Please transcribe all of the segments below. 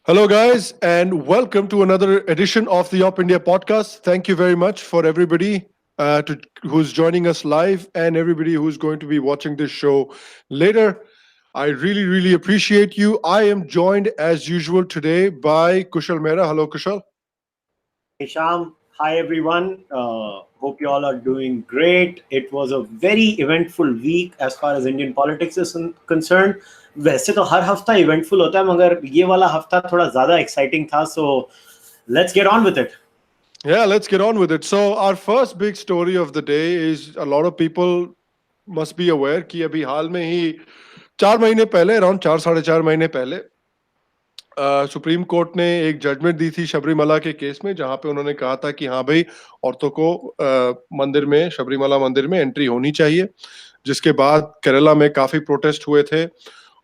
Hello, guys, and welcome to another edition of the OpIndia podcast. Thank you very much for everybody who's joining us live and everybody who's going to be watching this show later. I really, really appreciate you. I am joined as usual today by Kushal Mehra. Hello, Kushal. Hey Sham, hi everyone. Hope you all are doing great. It was a very eventful week as far as Indian politics is concerned. वैसे तो हर हफ्ता eventful होता है मगर ये वाला हफ्ता थोड़ा ज़्यादा एक्साइटिंग था. So let's get on with it. Yeah, let's get on with it. So, our first big story of the day is a lot of people must be aware कि अभी हाल में ही 4 महीने पहले, अराउंड 4 साढ़े 4 महीने पहले, सुप्रीम कोर्ट ने एक जजमेंट दी थी शबरीमला के केस में, जहां पे उन्होंने कहा था कि हाँ भाई, औरतों को मंदिर में, शबरीमला मंदिर में एंट्री होनी चाहिए. जिसके बाद केरला में काफी प्रोटेस्ट हुए थे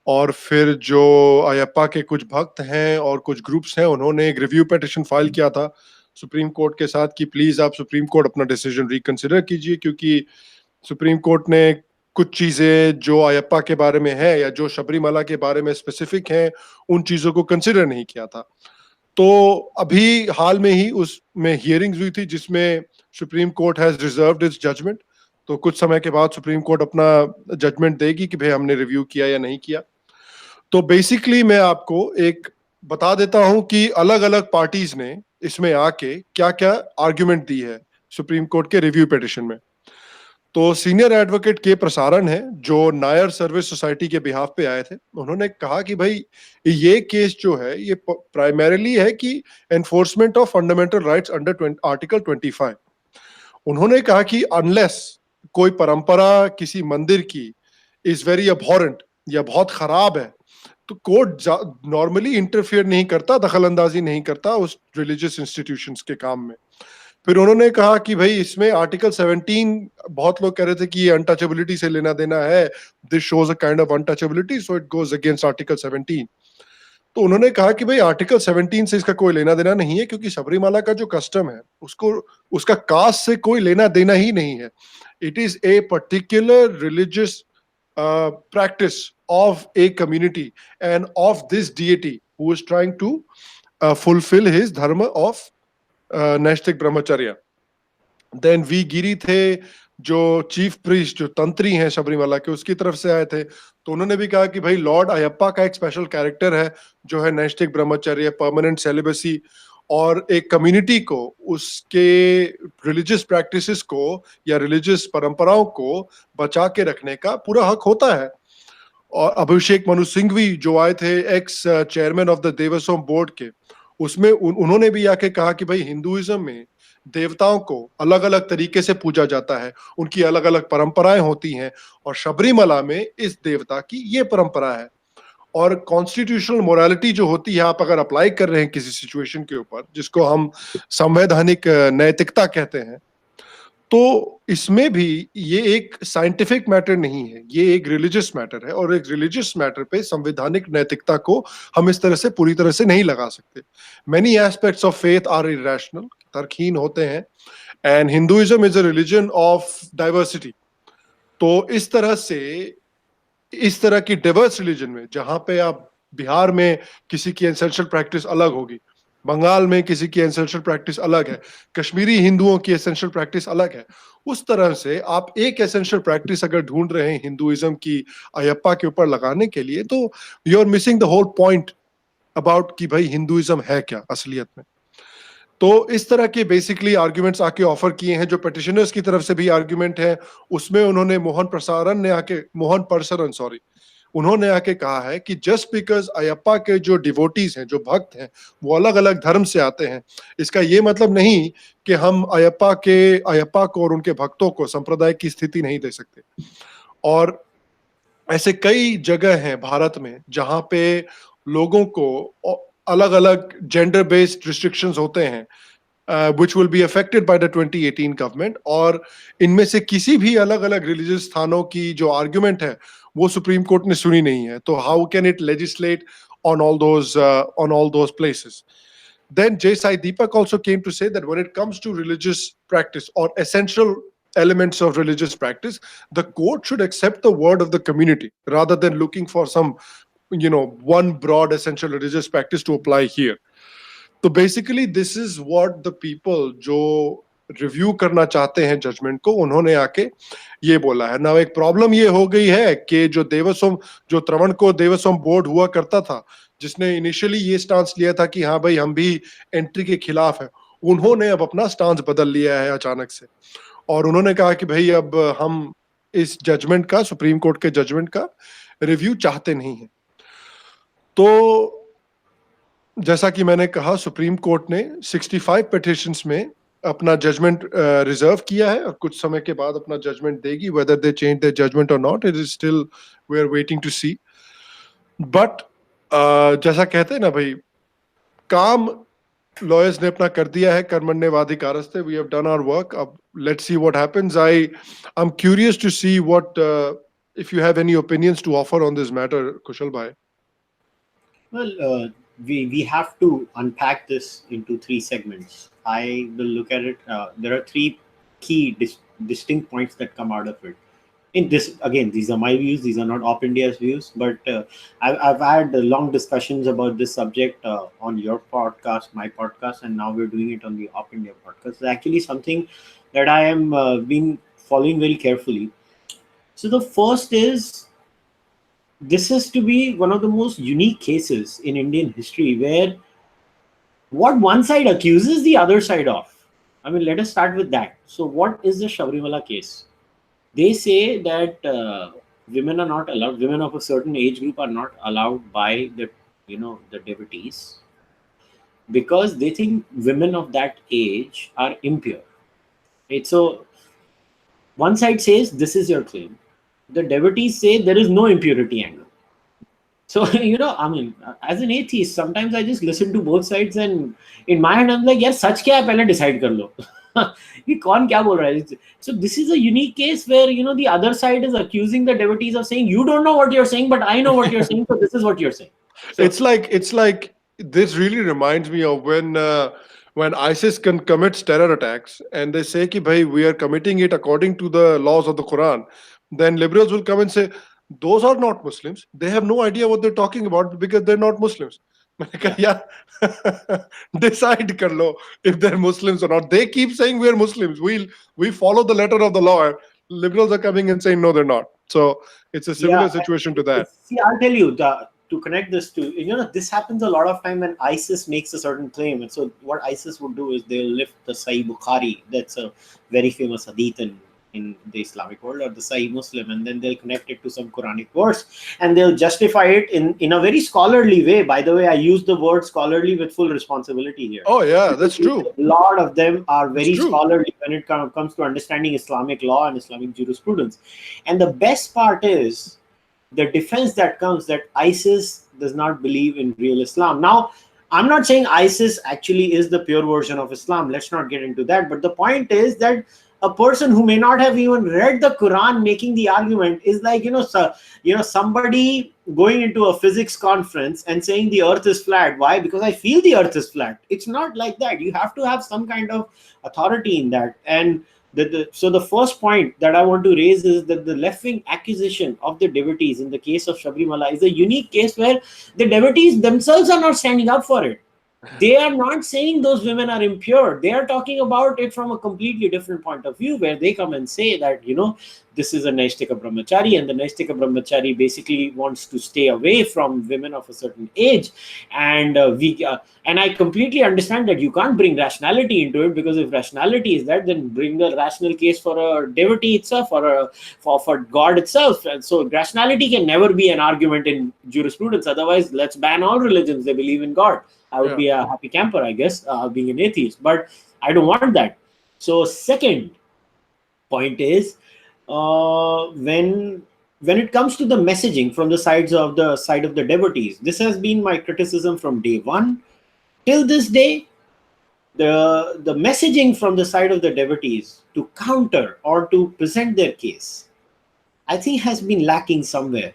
और फिर जो अयप्पा के कुछ भक्त हैं और कुछ ग्रुप्स हैं, उन्होंने एक रिव्यू पिटीशन फाइल किया था सुप्रीम कोर्ट के साथ कि प्लीज आप सुप्रीम कोर्ट अपना डिसीजन रिकंसिडर कीजिए, क्योंकि सुप्रीम कोर्ट ने कुछ चीजें जो अयप्पा के बारे में है या जो शबरीमला के बारे में स्पेसिफिक हैं, उन चीजों को कंसिडर नहीं किया था. तो अभी हाल में ही उसमें हियरिंग्स हुई थी जिसमें supreme court has reserved its judgement. तो कुछ समय के बाद सुप्रीम कोर्ट अपना जजमेंट देगी कि भाई हमने रिव्यू किया या नहीं किया. तो बेसिकली मैं आपको एक बता देता हूं कि अलग अलग पार्टीज ने इसमें आके क्या क्या आर्ग्यूमेंट दी है सुप्रीम कोर्ट के रिव्यू पिटिशन में. तो सीनियर एडवोकेट के प्रसारण है जो नायर सर्विस सोसाइटी के बिहाफ पे आए थे. उन्होंने कहा कि भाई ये केस जो है ये प्राइमरीली है कि enforcement of fundamental rights under article 25. उन्होंने कहा कि अनलेस कोई परंपरा किसी मंदिर की इज वेरी अबहॉरेंट या बहुत खराब है, तो कोर्ट नॉर्मली इंटरफियर नहीं करता, दखल अंदाजी नहीं करता उस रिलीजियस इंस्टीट्यूशंस के काम में. फिर उन्होंने कहा कि भाई इसमें आर्टिकल 17, बहुत लोग कह रहे थे कि ये अनटचेबिलिटी से लेना देना है, this shows a kind of untouchability, so it goes against article 17. तो उन्होंने कहा कि भाई आर्टिकल 17 से इसका कोई लेना देना नहीं है, क्योंकि शबरीमाला का जो कस्टम है उसको उसका कास्ट से कोई लेना देना ही नहीं है. It is a particular religious practice of a community and of this deity who is trying to fulfill his dharma of naishthik brahmacharya. Then we गिरी थे जो चीफ प्रीस्ट, जो तंत्री हैं शबरीमला के, उसकी तरफ से आए थे. तो उन्होंने भी कहा कि भाई लॉर्ड अयप्पा का एक स्पेशल कैरेक्टर है जो है नैष्ठिक ब्रह्मचर्य, परमानेंट सेलिबेसी, और एक कम्युनिटी को उसके रिलीजियस प्रैक्टिसेस को या रिलीजियस परंपराओं को बचा के रखने का पूरा हक होता है. और अभिषेक मनु सिंघवी जो आए थे, एक्स चेयरमैन ऑफ द देवस्थान बोर्ड के, उसमें उन्होंने भी आके कहा कि भाई हिंदुइज्म में देवताओं को अलग अलग तरीके से पूजा जाता है, उनकी अलग अलग परंपराएं होती हैं, और शबरीमला में इस देवता की ये परंपरा है. और कॉन्स्टिट्यूशनल मोरालिटी जो होती है, आप अगर अप्लाई कर रहे हैं किसी सिचुएशन के ऊपर, जिसको हम संवैधानिक नैतिकता कहते हैं, तो इसमें भी ये एक साइंटिफिक मैटर नहीं है, ये एक रिलीजियस मैटर है. और एक रिलीजियस मैटर पे संवैधानिक नैतिकता को हम इस तरह से पूरी तरह से नहीं लगा सकते. Many aspects of faith are irrational, तर्कहीन होते हैं, and Hinduism is a religion of diversity. तो इस तरह से, इस तरह की डाइवर्स रिलीजन में, जहां पे आप बिहार में किसी की एंसेस्ट्रल प्रैक्टिस अलग होगी, बंगाल में किसी की एंसेस्ट्रल प्रैक्टिस अलग है, कश्मीरी हिंदुओं की एंसेस्ट्रल प्रैक्टिस अलग है, उस तरह से आप एक एंसेस्ट्रल प्रैक्टिस अगर ढूंढ रहे हैं हिंदुइज्म की अयप्पा के ऊपर लगाने के लिए, तो you are missing the whole point about कि भाई हिंदुइज्म है क्या असलियत में. तो इस तरह के बेसिकली आर्ग्यूमेंट्स आके ऑफर किए हैं. जो पिटिशनर्स की तरफ से भी आर्ग्यूमेंट है, उसमें उन्होंने मोहन परसरन सॉरी, उन्होंने आके कहा है कि जस्ट बिकॉज अयप्पा के जो डिवोटीज हैं, जो भक्त हैं, वो अलग अलग धर्म से आते हैं, इसका ये मतलब नहीं कि हम अयप्पा को और उनके भक्तों को संप्रदाय की स्थिति नहीं दे सकते. और ऐसे कई जगह हैं भारत में जहां पे लोगों को अलग अलग जेंडर बेस्ड रिस्ट्रिक्शंस होते हैं, which will be affected by the 2018 government. और इनमें से किसी भी अलग अलग रिलीजियस स्थानों की जो आर्ग्यूमेंट है वो सुप्रीम कोर्ट ने सुनी नहीं है. तो how can it legislate on all those places? Then Jay Sai Deepak also came to say that when it comes to religious practice or essential elements of religious practice, the court should accept the word of the community rather than looking for some one broad essential religious practice to apply here. तो basically this is what the people जो review करना चाहते हैं judgement को, उन्होंने आके ये बोला है ना। एक प्रॉब्लम ये हो गई है कि जो त्रवणकोर देवस्वम बोर्ड हुआ करता था, जिसने इनिशियली ये स्टांस लिया था कि हाँ भाई हम भी एंट्री के खिलाफ है, उन्होंने अब अपना स्टांस बदल लिया है अचानक से, और उन्होंने कहा कि भाई अब हम इस जजमेंट का, सुप्रीम कोर्ट के जजमेंट का रिव्यू चाहते नहीं है। तो जैसा कि मैंने कहा, सुप्रीम कोर्ट ने 65 पिटिशंस में अपना जजमेंट रिजर्व किया है, और कुछ समय के बाद अपना जजमेंट देगी। Whether they change their judgement और not, it is still we are waiting to see. But जैसा कहते हैं ना भाई, काम लॉयर्स ने अपना कर दिया है, कर्मण्येवाधिकारस्ते, we have done our work, अब let's see what happens. I am curious to see what if you have any opinions to offer on this matter, Kushal bhai. Well, we have to unpack this into three segments. I will look at it. There are three key distinct points that come out of it. In this, again, these are my views. These are not OpIndia's views. But I've had long discussions about this subject on your podcast, my podcast, and now we're doing it on the OpIndia podcast. It's actually something that I am been following very carefully. So the first is, this is to be one of the most unique cases in Indian history where what one side accuses the other side of. I mean, let us start with that. So what is the Sabarimala case? They say that women are not allowed, women of a certain age group are not allowed by the devotees, because they think women of that age are impure. Right? So one side says this is your claim. The devotees say there is no impurity angle. So, I mean, as an atheist, sometimes I just listen to both sides, and in my head, I'm like, यार सच क्या है पहले decide कर लो. ये कौन क्या बोल रहा है? So this is a unique case where, the other side is accusing the devotees of saying, you don't know what you're saying, but I know what you're saying, so this is what you're saying. So, It's like this really reminds me of when ISIS commits terror attacks and they say कि भाई we are committing it according to the laws of the Quran. Then liberals will come and say, those are not Muslims. They have no idea what they're talking about because they're not Muslims. मैंने कहा यार decide कर लो if they're Muslims or not. They keep saying we're Muslims. We follow the letter of the law. Liberals are coming and saying no, they're not. So it's a similar situation to that. See, I'll tell you, to connect this to, this happens a lot of time when ISIS makes a certain claim. And so what ISIS would do is they'll lift the Sahih Bukhari, that's a very famous hadith in the Islamic world, or the Sahih Muslim, and then they'll connect it to some Quranic verse, and they'll justify it in a very scholarly way. By the way, I use the word scholarly with full responsibility here. Oh yeah, that's true. A lot of them are very scholarly when it comes to understanding Islamic law and Islamic jurisprudence. And the best part is the defense that comes that ISIS does not believe in real Islam. Now, I'm not saying ISIS actually is the pure version of Islam. Let's not get into that. But the point is that a person who may not have even read the Quran making the argument is like, somebody going into a physics conference and saying the earth is flat. Why? Because I feel the earth is flat. It's not like that. You have to have some kind of authority in that. And so the first point that I want to raise is that the left-wing accusation of the devotees in the case of Sabarimala is a unique case where the devotees themselves are not standing up for it. They are not saying those women are impure. They are talking about it from a completely different point of view, where they come and say that, this is a Naistika Brahmachari, and the Naistika Brahmachari basically wants to stay away from women of a certain age. And and I completely understand that you can't bring rationality into it, because if rationality is that, then bring the rational case for a devotee itself, or for God itself. And so rationality can never be an argument in jurisprudence. Otherwise, let's ban all religions. They believe in God. I would be a happy camper, I guess, being an atheist. But I don't want that. So second point is, when it comes to the messaging from the side of the devotees, this has been my criticism from day one till this day. The messaging from the side of the devotees to counter or to present their case, I think, has been lacking somewhere.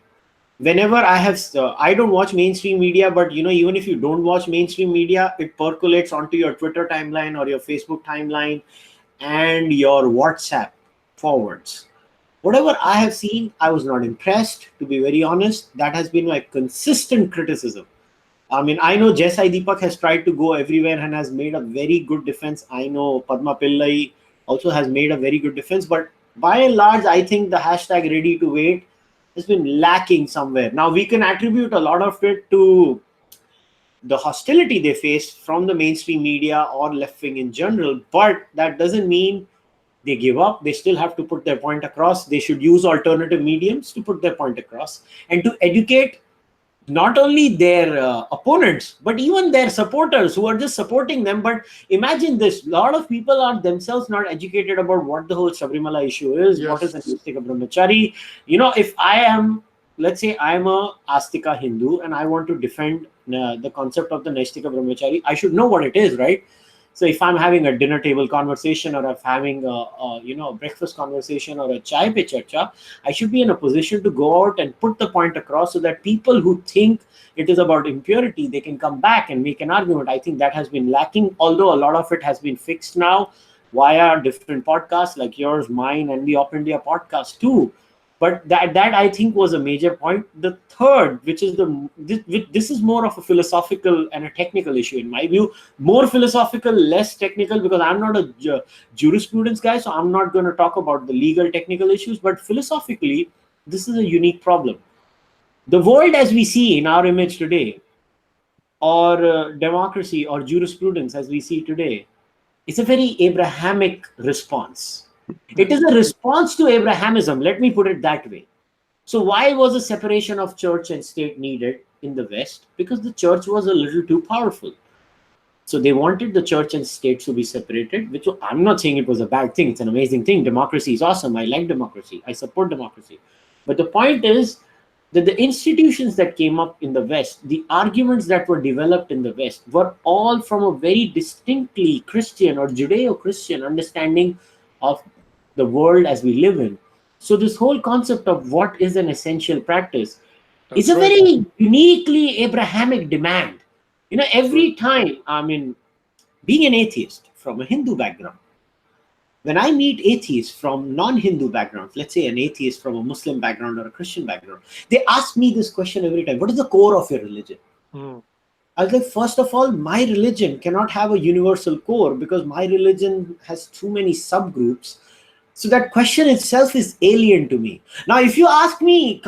Whenever I don't watch mainstream media, but even if you don't watch mainstream media, it percolates onto your Twitter timeline or your Facebook timeline and your WhatsApp forwards. Whatever I have seen, I was not impressed, to be very honest. That has been my consistent criticism. I mean, I know Jesai Deepak has tried to go everywhere and has made a very good defense. I know Padma Pillai also has made a very good defense, but by and large, I think the hashtag ready to wait has been lacking somewhere. Now, we can attribute a lot of it to the hostility they face from the mainstream media or left wing in general, but that doesn't mean they give up. They still have to put their point across. They should use alternative mediums to put their point across and to educate not only their opponents but even their supporters who are just supporting them. But imagine this, a lot of people are themselves not educated about what the whole Sabarimala issue is. What is Yes. an Naistika Brahmachari? If I am, let's say I'm a Astika Hindu and I want to defend the concept of the Naistika Brahmachari, I should know what it is, right? So if I'm having a dinner table conversation, or if having a breakfast conversation or a chai pe charcha, I should be in a position to go out and put the point across so that people who think it is about impurity, they can come back and make an argument. I think that has been lacking, although a lot of it has been fixed now via different podcasts like yours, mine, and the OpIndia podcast too. But that I think was a major point. The third, which is this is more of a philosophical and a technical issue in my view, more philosophical, less technical, because I'm not a jurisprudence guy, so I'm not going to talk about the legal technical issues. But philosophically, this is a unique problem. The world as we see in our image today, or democracy or jurisprudence as we see today, is a very Abrahamic response. It is a response to Abrahamism, let me put it that way. So why was a separation of church and state needed in the West? Because the church was a little too powerful. So they wanted the church and state to be separated, which I'm not saying it was a bad thing. It's an amazing thing. Democracy is awesome. I like democracy. I support democracy. But the point is that the institutions that came up in the West, the arguments that were developed in the West, were all from a very distinctly Christian or Judeo-Christian understanding of the world as we live in. So this whole concept of what is an essential practice is That's a right. very uniquely Abrahamic demand. Every time, I mean, being an atheist from a Hindu background, when I meet atheists from non-Hindu backgrounds, let's say an atheist from a Muslim background or a Christian background, they ask me this question every time: what is the core of your religion? Hmm. I was like, first of all, my religion cannot have a universal core because my religion has too many subgroups. So that question itself is alien to me. Now, if you ask me,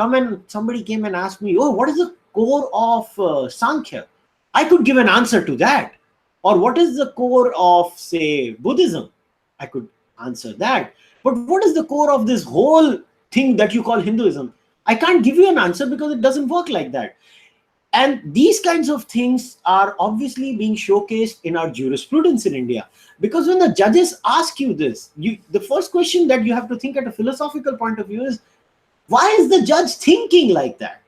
somebody came and asked me, oh, what is the core of Sankhya? I could give an answer to that. Or what is the core of, say, Buddhism? I could answer that. But what is the core of this whole thing that you call Hinduism? I can't give you an answer because it doesn't work like that. And these kinds of things are obviously being showcased in our jurisprudence in India. Because when the judges ask you this, the first question that you have to think at a philosophical point of view is, why is the judge thinking like that?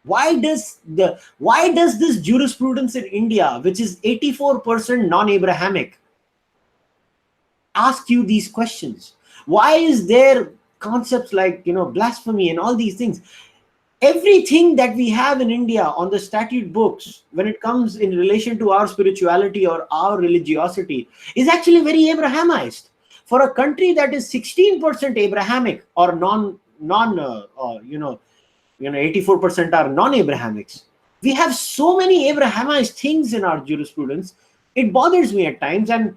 Why does this jurisprudence in India, which is 84% non-Abrahamic, ask you these questions? Why is there concepts like blasphemy and all these things? Everything that we have in India on the statute books, when it comes in relation to our spirituality or our religiosity, is actually very Abrahamized. For a country that is 16% Abrahamic or 84% are non-Abrahamics, we have so many Abrahamized things in our jurisprudence. It bothers me at times, and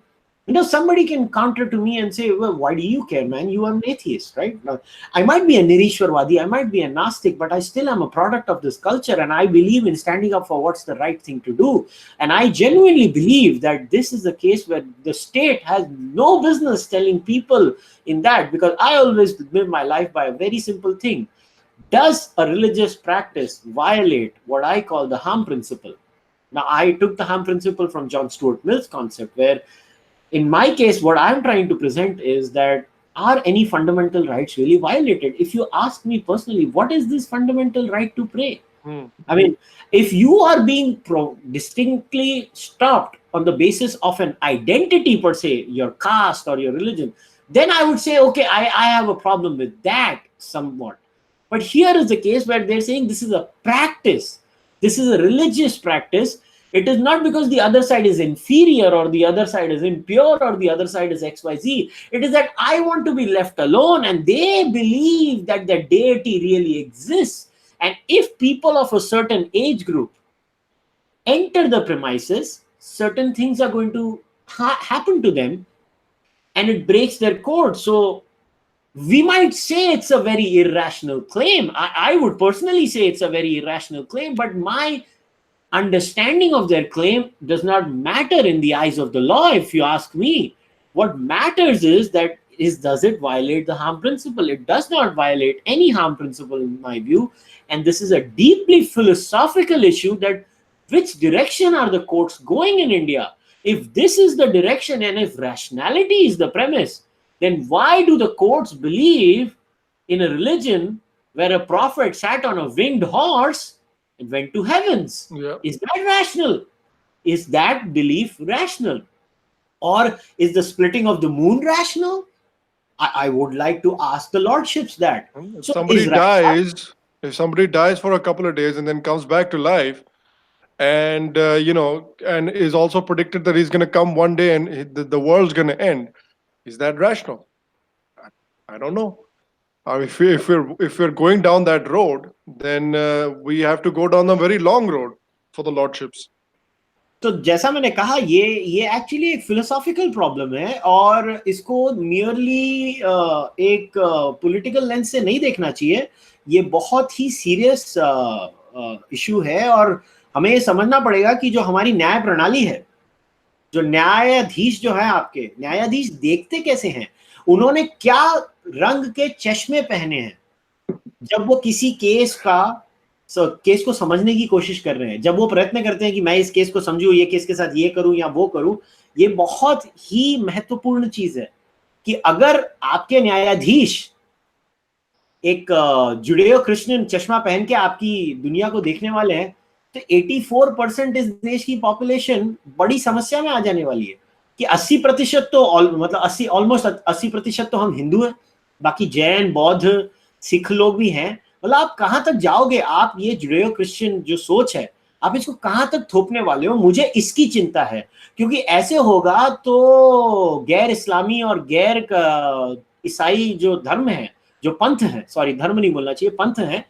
somebody can counter to me and say, well, why do you care, man? You are an atheist, right? Now, I might be a Nirishwarwadi, I might be a Gnostic, but I still am a product of this culture, and I believe in standing up for what's the right thing to do. And I genuinely believe that this is the case where the state has no business telling people in that, because I always live my life by a very simple thing. Does a religious practice violate what I call the harm principle? Now, I took the harm principle from John Stuart Mill's concept, where in my case, what I'm trying to present is that, are any fundamental rights really violated? If you ask me personally, what is this fundamental right to pray? Hmm. I mean, if you are being distinctly stopped on the basis of an identity per se, your caste or your religion, then I would say, okay, I have a problem with that somewhat. But here is the case where they're saying this is a practice. This is a religious practice. It is not because the other side is inferior or the other side is impure or the other side is XYZ. It is that I want to be left alone and they believe that the deity really exists. And if people of a certain age group enter the premises, certain things are going to happen to them and it breaks their code. So we might say it's a very irrational claim. I would personally say it's a very irrational claim, but my understanding of their claim does not matter in the eyes of the law, if you ask me. What matters is does it violate the harm principle? It does not violate any harm principle in my view. And this is a deeply philosophical issue, that which direction are the courts going in India? If this is the direction and if rationality is the premise, then why do the courts believe in a religion where a prophet sat on a winged horse and went to heavens? Yeah. Is that rational? Is that belief rational? Or is the splitting of the moon rational? I would like to ask the lordships that. If So somebody dies, if somebody dies for a couple of days and then comes back to life, and and is also predicted that he's going to come one day and the world's going to end, is that rational? I don't know. If we're going down that road, then we have to go down a very long road for the lordships. तो जैसा मैंने कहा, ये actually एक philosophical problem है और इसको merely एक पॉलिटिकल लेंस से नहीं देखना चाहिए. ये बहुत ही सीरियस इशू है और हमें ये समझना पड़ेगा कि जो हमारी न्याय प्रणाली है, जो न्यायाधीश जो है, आपके न्यायाधीश देखते कैसे हैं, उन्होंने क्या रंग के चश्मे पहने हैं जब वो किसी केस को समझने की कोशिश कर रहे हैं, जब वो प्रयत्न करते हैं कि मैं इस केस को समझूं, ये केस के साथ ये करूं या वो करूं. ये बहुत ही महत्वपूर्ण चीज है कि अगर आपके न्यायाधीश एक जुडेयो क्रिश्चियन चश्मा पहन के आपकी दुनिया को देखने वाले हैं, तो 84% इस देश की पॉपुलेशन बड़ी समस्या में आ जाने वाली है कि 80% तो मतलब 80% तो हम हिंदू हैं, बाकी जैन, बौद्ध, सिख लोग भी हैं. मतलब आप कहां तक जाओगे? आप ये जुडेयो क्रिश्चियन जो सोच है, आप इसको कहां तक थोपने वाले हो? मुझे इसकी चिंता है, क्योंकि ऐसे होगा तो गैर इस्लामी और गैर ईसाई जो धर्म है, जो पंथ है, सॉरी धर्म नहीं बोलना चाहिए, पंथ है,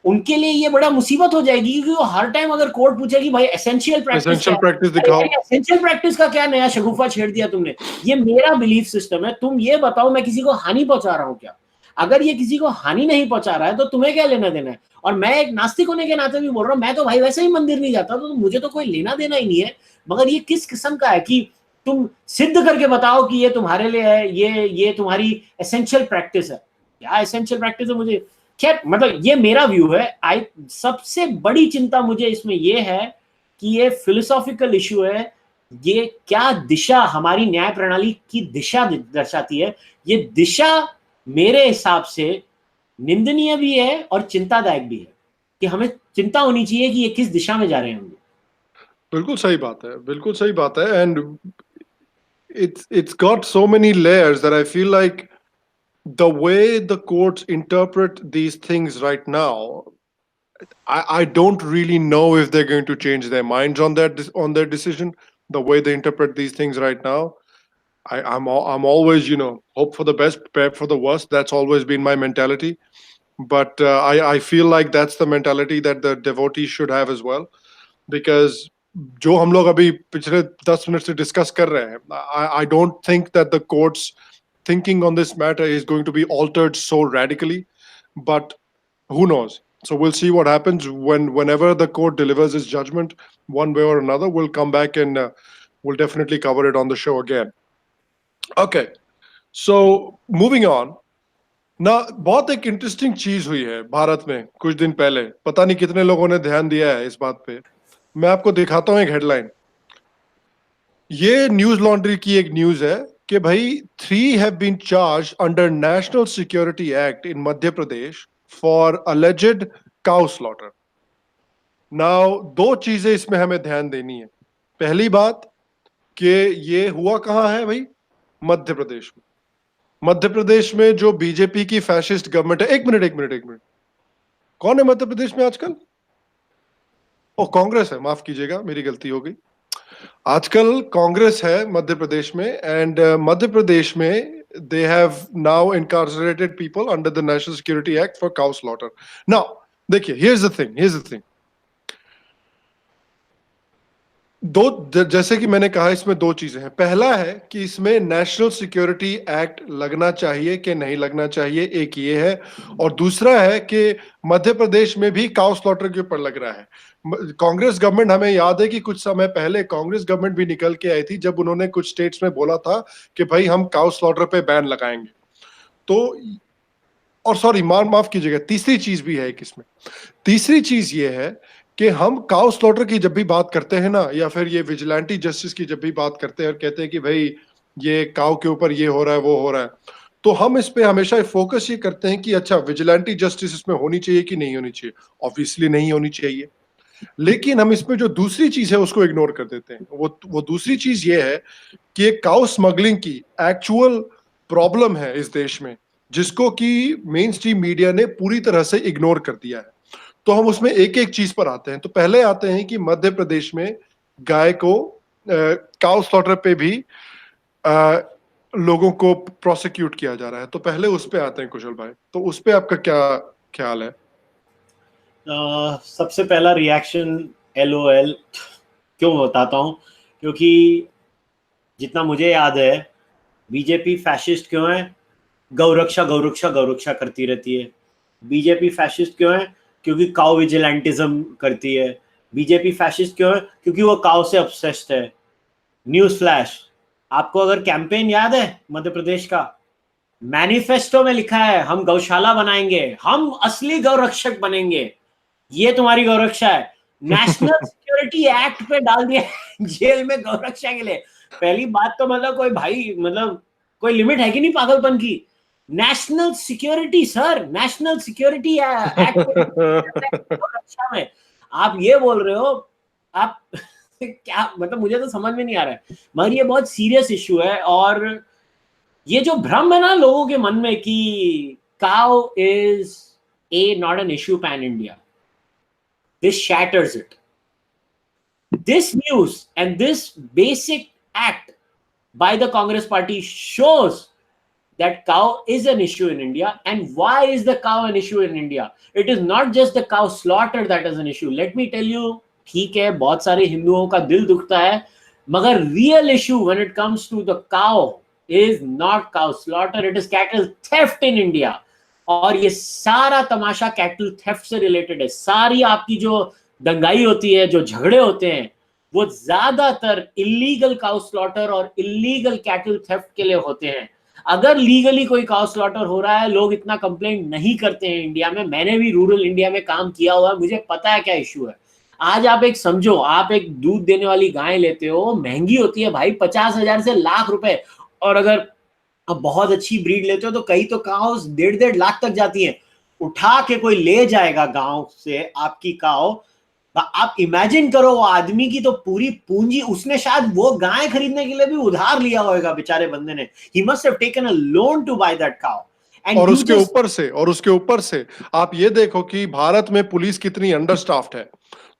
उनके लिए ये बड़ा मुसीबत हो जाएगी. क्योंकि वो हर टाइम अगर कोर्ट पूछेगी भाई एसेंशियल प्रैक्टिस दिखाओ, एसेंशियल प्रैक्टिस का क्या नया शगुफा छेड़ दिया तुमने? ये मेरा बिलीफ सिस्टम है, तुम ये बताओ मैं किसी को हानि पहुंचा रहा हूं क्या? अगर ये किसी को हानि नहीं पहुंचा रहा है तो तुम्हें क्या लेना देना है? और मैं एक नास्तिक होने के नाते भी बोल रहा हूं, मैं तो भाई वैसे ही मंदिर नहीं जाता, तो मुझे तो कोई लेना देना ही नहीं है. मगर ये किस किस्म का है कि तुम सिद्ध करके बताओ कि ये तुम्हारे लिए है, ये तुम्हारी एसेंशियल प्रैक्टिस है. क्या एसेंशियल प्रैक्टिस है? मुझे खैर, मतलब ये मेरा व्यू है. सबसे बड़ी चिंता मुझे इसमें ये है कि ये फिलोसॉफिकल इशू है. ये क्या दिशा हमारी न्याय प्रणाली की दिशा दर्शाती है? ये दिशा मेरे हिसाब से निंदनीय भी है और चिंतादायक भी है कि हमें चिंता होनी चाहिए कि ये किस दिशा में जा रहे हैं हम. बिल्कुल सही बात है, बिल्कुल सही बात है. And it's got so many layers that I feel like the way the courts interpret these things right now, I don't really know if they're going to change their minds on their decision. The way they interpret these things right now, I'm always hope for the best, prepare for the worst. That's always been my mentality. But I feel like that's the mentality that the devotees should have as well, because जो हम लोग अभी पिछले 10 minute से discuss कर रहे हैं, I don't think that the court's thinking on this matter is going to be altered so radically, but who knows? So we'll see what happens whenever the court delivers its judgment one way or another. We'll come back and we'll definitely cover it on the show again. Okay, so moving on. ना बहुत एक interesting चीज हुई है भारत में कुछ दिन पहले. पता नहीं कितने लोगों ने ध्यान दिया है इस बात पे. मैं आपको दिखाता हूं एक हेडलाइन. ये न्यूज लॉन्ड्री की एक न्यूज है कि भाई 3 have been charged under National Security Act in Madhya Pradesh for alleged cow slaughter. Now, 2 चीजें इसमें हमें ध्यान देनी है. पहली बात कि ये हुआ कहाँ है भाई? मध्य प्रदेश में. मध्य प्रदेश में जो बीजेपी की फैशिस्ट गवर्नमेंट है. एक मिनट, कौन है मध्य प्रदेश में आजकल? ओ कांग्रेस है, माफ कीजिएगा, मेरी गलती हो गई। आजकल कांग्रेस है मध्य प्रदेश में, एंड मध्य प्रदेश में they have now incarcerated people under the National Security Act for cow slaughter. Now, देखिए, here's the thing. जैसे कि मैंने कहा, इसमें दो चीजें हैं। पहला है कि इसमें नेशनल सिक्योरिटी एक्ट लगना चाहिए कि नहीं लगना चाहिए, एक ये है। और दूसरा है कि मध्य प्रदेश में भी काउ स्लॉटर के ऊपर लग रहा है। कांग्रेस गवर्नमेंट, हमें याद है कि कुछ समय पहले कांग्रेस गवर्नमेंट भी निकल के आई थी जब उन्होंने कुछ स्टेट्स में बोला था कि भाई हम काउ स्लॉटर पे बैन लगाएंगे। तो और सॉरी, माफ कीजिएगा, तीसरी चीज भी है एक इसमें। तीसरी चीज ये है कि हम काउ स्लॉटर की जब भी बात करते हैं ना, या फिर ये विजिलेंटी जस्टिस की जब भी बात करते हैं और कहते हैं कि भाई ये काउ के ऊपर ये हो रहा है, वो हो रहा है, तो हम इस पे हमेशा फोकस ये करते हैं कि अच्छा, विजिलेंटी जस्टिस इसमें होनी चाहिए कि नहीं होनी चाहिए। ऑब्वियसली नहीं होनी चाहिए, लेकिन हम इसमें जो दूसरी चीज है उसको इग्नोर कर देते हैं। वो दूसरी चीज ये है कि काउ स्मगलिंग की एक्चुअल प्रॉब्लम है इस देश में, जिसको कि मेन स्ट्रीम मीडिया ने पूरी तरह से इग्नोर कर दिया है। तो हम उसमें एक एक चीज पर आते हैं। तो पहले आते हैं कि मध्य प्रदेश में गाय को काउ स्लॉटर पे भी लोगों को प्रोसिक्यूट किया जा रहा है। तो पहले उस पे आते हैं कुशल भाई, तो उस पे आपका क्या ख्याल है? सबसे पहला रिएक्शन LOL क्यों बताता हूँ, क्योंकि जितना मुझे याद है बीजेपी फैशिस्ट क्यों है? गौरक्षा गौरक्षा गौरक्षा करती रहती है। बीजेपी फैशिस्ट क्यों है? क्योंकि काउ विजिलेंटिज्म करती है। बीजेपी फैशिस्ट क्यों है? क्योंकि वो काउ से ऑब्सेस्ड है। न्यूज फ्लैश, आपको अगर कैंपेन याद है मध्य प्रदेश का, मैनिफेस्टो में लिखा है हम गौशाला बनाएंगे, हम असली गौरक्षक बनेंगे। ये तुम्हारी गौरक्षा है। नेशनल सिक्योरिटी एक्ट पे डाल दिया जेल में गौरक्षा के लिए। पहली बात तो मतलब कोई भाई, मतलब कोई लिमिट है कि नहीं पागलपन की? National security sir, national security act गौरक्षा में आप ये बोल रहे हो? आप क्या मतलब, मुझे तो समझ में नहीं आ रहा है। मगर ये बहुत सीरियस इशू है। और ये जो भ्रम है ना लोगों के मन में कि cow is not an issue pan India, this shatters it. This news and this basic act by the Congress party shows that cow is an issue in India. And why is the cow an issue in India? It is not just the cow slaughter that is an issue. Let me tell you, ठीक है, बहुत सारे हिंदुओं का दिल दुखता है, मगर real issue when it comes to the cow is not cow slaughter, it is cattle theft in India. और ये सारा तमाशा कैटल थेफ्ट से रिलेटेड है। सारी आपकी जो दंगाई होती है, जो झगड़े होते हैं, वो ज्यादातर इलीगल काउ स्लॉटर और इलीगल कैटल थेफ्ट के लिए होते हैं। अगर लीगली कोई काउ स्लॉटर हो रहा है, लोग इतना कंप्लेंट नहीं करते हैं इंडिया में। मैंने भी रूरल इंडिया में काम किया हुआ है, मुझे पता है क्या इशू है। आज आप एक समझो, आप एक दूध देने वाली गाय लेते हो, महंगी होती है भाई, 50,000 से लाख रुपए। और अगर अब बहुत अच्छी ब्रीड लेते हो तो कई तो काउस 1.5 लाख तक जाती हैं। उठा के कोई ले जाएगा गांव से आपकी काउ, आप इमेजिन करो, वो आदमी की तो पूरी पूंजी, उसने शायद वो गाय खरीदने के लिए भी उधार लिया होगा बेचारे बंदे ने। He must have taken a loan to buy that cow. और उसके ऊपर से आप ये देखो कि भारत में पुलिस कितनी अंडरस्टाफ्ड है।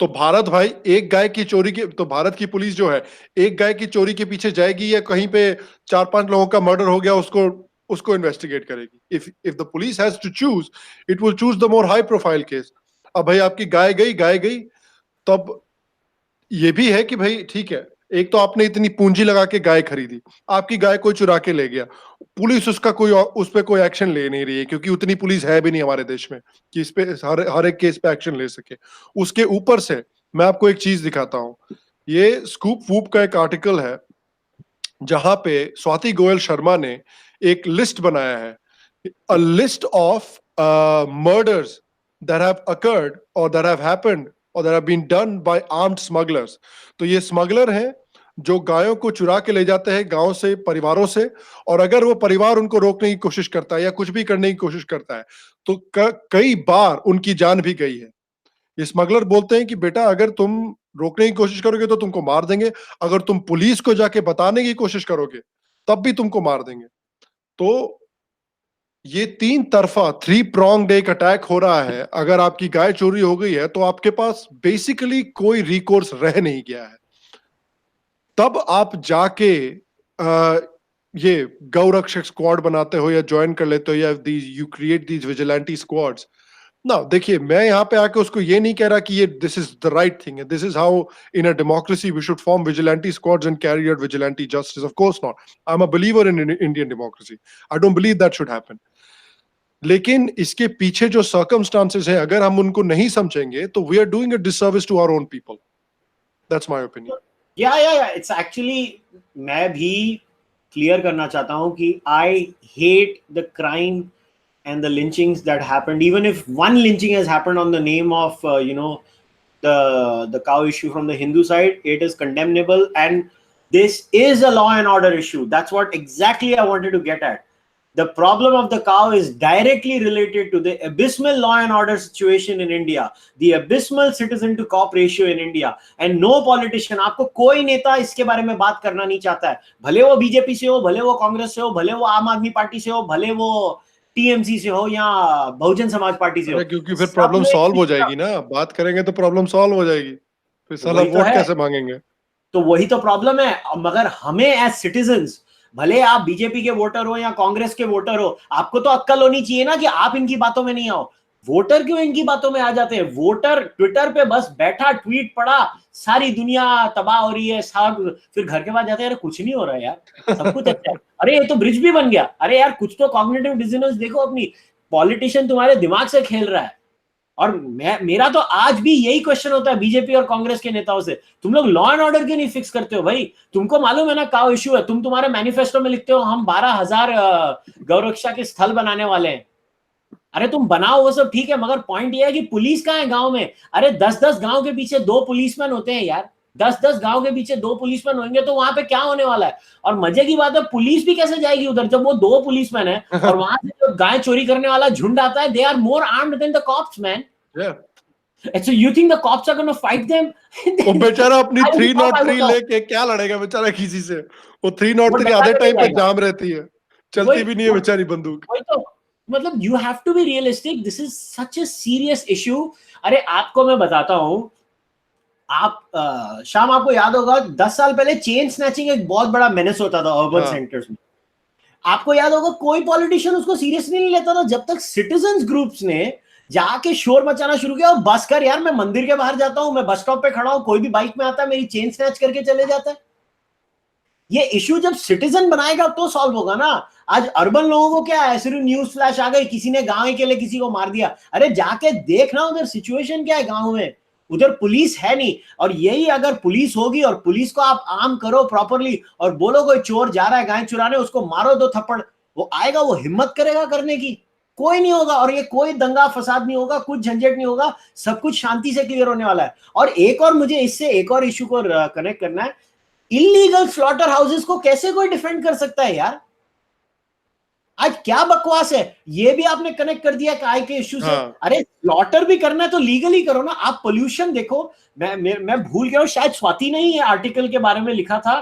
तो भारत भाई, एक गाय की चोरी के, तो भारत की पुलिस जो है, एक गाय की चोरी के पीछे जाएगी या कहीं पे 4-5 लोगों का मर्डर हो गया, उसको इन्वेस्टिगेट करेगी। If the police has to choose, it will choose the more high profile case. अब भाई आपकी गाय गई, तब ये भी है कि भाई ठीक है, एक तो आपने इतनी पूंजी लगा के गाय खरीदी, आपकी गाय कोई चुरा के ले गया, पुलिस उस पे कोई एक्शन ले नहीं रही है, क्योंकि उतनी पुलिस है भी नहीं हमारे देश में कि इस पे हर एक केस पे एक्शन ले सके। उसके ऊपर से मैं आपको एक चीज दिखाता हूं। ये स्कूप वूप का एक आर्टिकल है, जहां पे स्वाति गोयल शर्मा ने एक लिस्ट बनाया है, a list of murders that have occurred or that have happened or that have been done by armed smugglers. तो ये स्मगलर हैं जो गायों को चुरा के ले जाते हैं गांव से, परिवारों से, और अगर वो परिवार उनको रोकने की कोशिश करता है या कुछ भी करने की कोशिश करता है, तो कई बार उनकी जान भी गई है। ये स्मगलर बोलते हैं कि बेटा, अगर तुम रोकने की कोशिश करोगे तो तुमको मार देंगे, अगर तुम पुलिस को जाके बताने की कोशिश करोगे तब भी तुमको मार देंगे। तो ये 3 तरफा 3 pronged एक अटैक हो रहा है। अगर आपकी गाय चोरी हो गई है तो आपके पास बेसिकली कोई रिकोर्स रह नहीं गया है। तब आप जाके ये गौरक्षक स्क्वाड बनाते हो या ज्वाइन कर लेते हो या you create these vigilante squads. ना देखिए, मैं यहाँ पे आके उसको ये नहीं कह रहा कि ये this is the right thing, this is how in a democracy we should form vigilante squads and carry out vigilante justice. Of course not, I am a believer in Indian democracy, I don't believe that should happen. लेकिन इसके पीछे जो circumstances हैं, अगर हम उनको नहीं समझेंगे तो we are doing a disservice to our own people. That's my opinion. या इट्स एक्चुअली, मैं भी क्लियर करना चाहता हूं कि I hate the crime and the lynchings that happened. Even if one lynching has happened on the name of the cow issue from the Hindu side, it is condemnable, and this is a law and order issue. That's what exactly I wanted to get at. The problem of the cow is directly related to the abysmal law and order situation in India, the abysmal citizen to cop ratio in India, and no politician, आपको कोई नेता इसके बारे में बात करना नहीं चाहता है। भले वो बीजेपी से हो, भले वो कांग्रेस से हो, भले वो आम आदमी पार्टी से हो, भले वो टीएमसी से हो या बहुजन समाज पार्टी से हो, क्योंकि फिर सब प्रॉब्लम में सॉल्व हो किसी जाएगी ना, बात करेंगे तो प्रॉब्लम सॉल्व हो जाएगी, फिर साला वही तो वोट है। कैसे मांगेंगे? तो वही तो प्रॉब्लम है। मगर हमें एज सिटीजन्स, भले आप बीजेपी के वोटर हो या कांग्रेस के वोटर हो, आपको तो अक्ल होनी चाहिए ना कि आप इनकी बातों में नहीं आओ। वोटर क्यों इनकी बातों में आ जाते हैं? वोटर ट्विटर पे बस बैठा, ट्वीट पड़ा, सारी दुनिया तबाह हो रही है, सब फिर घर के बाद जाते हैं, अरे कुछ नहीं हो रहा है यार, सब कुछ अच्छा है, अरे ये तो ब्रिज भी बन गया, अरे यार कुछ तो कॉग्निटिव डिसोनेंस देखो अपनी, पॉलिटिशियन तुम्हारे दिमाग से खेल रहा है। और मेरा तो आज भी यही क्वेश्चन होता है बीजेपी और कांग्रेस के नेताओं से, तुम लोग लॉ एंड ऑर्डर क्यों नहीं फिक्स करते हो भाई? तुमको मालूम है ना काउ इश्यू है, तुम तुम्हारे मैनिफेस्टो में लिखते हो हम 12,000 गौरक्षा के स्थल बनाने वाले हैं। अरे तुम बनाओ, वो सब ठीक है, मगर पॉइंट ये है कि पुलिस कहाँ है गांव में? अरे 10-10 गांव के पीछे 2 पुलिसमैन होते हैं यार, 10-10 गांव के पीछे 2 पुलिसमैन होंगे तो वहां पे क्या होने वाला है? और मजे की बात है, पुलिस भी कैसे जाएगी उधर जब वो 2 पुलिसमैन है और वहां से जो गाय चोरी करने वाला झुंड आता है, they are more armed than the cops man. So you think the cops are going to fight them? वो बेचारा अपनी I would not, 303 लेके क्या लड़ेगा बेचारा किसी से? वो वो 303 डंडा आधे लेके टाइम पे जाएगा। जाम रहती है, चलती वही भी नहीं है बेचारी बंदूक। वही तो मतलब, you have to be realistic. This is such a serious issue. अरे आपको मैं बताता हूँ, आप शाम, आपको याद होगा 10 साल पहले चेन स्नैचिंग एक बहुत बड़ा मेनेस होता था अर्बन सेंटर्स में। आपको याद होगा कोई पॉलिटिशियन उसको सीरियसली नहीं लेता था, जब तक सिटीजंस ग्रुप्स ने जाके शोर मचाना शुरू किया, और बस कर यार, मैं मंदिर के बाहर जाता हूं, मैं बस स्टॉप पे खड़ा हूं, कोई भी बाइक में आता है मेरी चेन स्नैच करके चले जाता है। ये इश्यू जब सिटीजन बनाएगा तो सॉल्व होगा ना। आज अर्बन लोगों को क्या है, सिर्फ न्यूज फ्लैश आ गई, किसी ने गांव के लिए किसी को मार दिया, अरे जाके देखना उधर सिचुएशन क्या है गांव में, उधर पुलिस है नहीं। और यही अगर पुलिस होगी और पुलिस को आप आर्म करो प्रॉपरली और बोलो कोई चोर जा रहा है गाय चुराने, उसको मारो 2 थप्पड़, वो आएगा, वो हिम्मत करेगा करने की? कोई नहीं होगा। और ये कोई दंगा फसाद नहीं होगा, कुछ झंझट नहीं होगा, सब कुछ शांति से क्लियर होने वाला है। और एक और मुझे इससे एक और इश्यू को कनेक्ट करना है, इलीगल स्लॉटर हाउसेस को कैसे कोई डिफेंड कर सकता है यार? आज क्या बकवास है, ये भी आपने कनेक्ट कर दिया काय के इश्यू से। अरे स्लॉटर भी करना है तो लीगली करो ना। आप पोल्यूशन देखो, मैं भूल गया हूं, शायद स्वाति ने ही आर्टिकल के बारे में लिखा था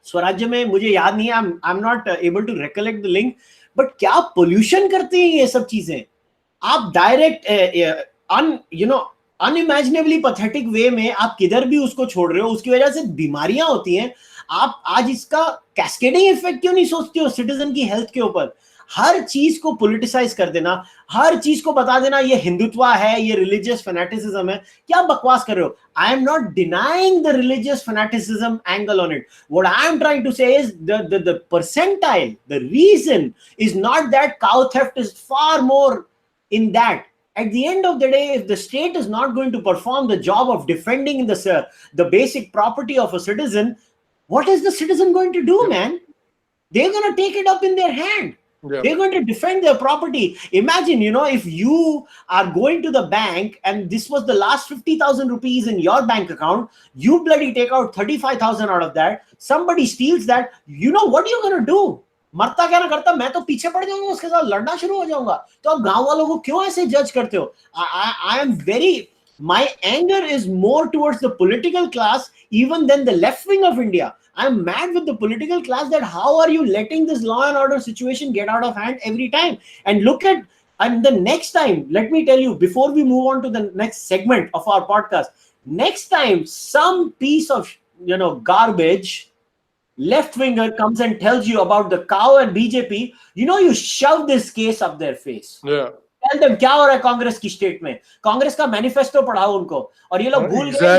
स्वराज्य में, मुझे याद नहीं है, I am not able to recollect the link, but क्या पोल्यूशन करते हैं ये सब चीजें। आप डायरेक्ट अनइमेजिनेबली पैथेटिक वे में आप किधर भी उसको छोड़ रहे हो, उसकी वजह से बीमारियां होती हैं। आप आज इसका कैस्केडिंग इफेक्ट क्यों नहीं सोचते हो सिटीजन की हेल्थ के ऊपर? हर चीज को पॉलिटिसाइज कर देना, हर चीज को बता देना ये हिंदुत्व है, ये रिलीजियस फैनेटिसिज्म है। क्या बकवास कर रहे हो? I am not denying the religious fanaticism angle on it. What I am trying to say is the percentile, the reason is not that cow theft is far more in that. At the end of the day, if the state is not going to perform the job of defending the basic property of a citizen, what is the citizen going to do, man? They're going to take it up in their hand. They're going to defend their property. Imagine, if you are going to the bank and this was the last 50,000 rupees in your bank account, you bloody take out 35,000 out of that, somebody steals that, what are you going to do? मरता क्या ना करता, मैं तो पीछे पड़ जाऊंगा, उसके साथ लड़ना शुरू हो जाऊंगा। तो आप गांव वालों को क्यों ऐसे जज करते हो? I am very My anger is more towards the political class even than the left wing of India. I'm mad with the political class that how are you letting this law and order situation get out of hand every time? And look at, and the next time, let me tell you, before we move on to the next segment of our podcast, next time some piece of garbage left winger comes and tells you about the cow and BJP, you shove this case up their face. Yeah. Tell them क्या हो रहा है कांग्रेस की state में, कांग्रेस का manifesto पढ़ाओ उनको। और ये लोग भूल गए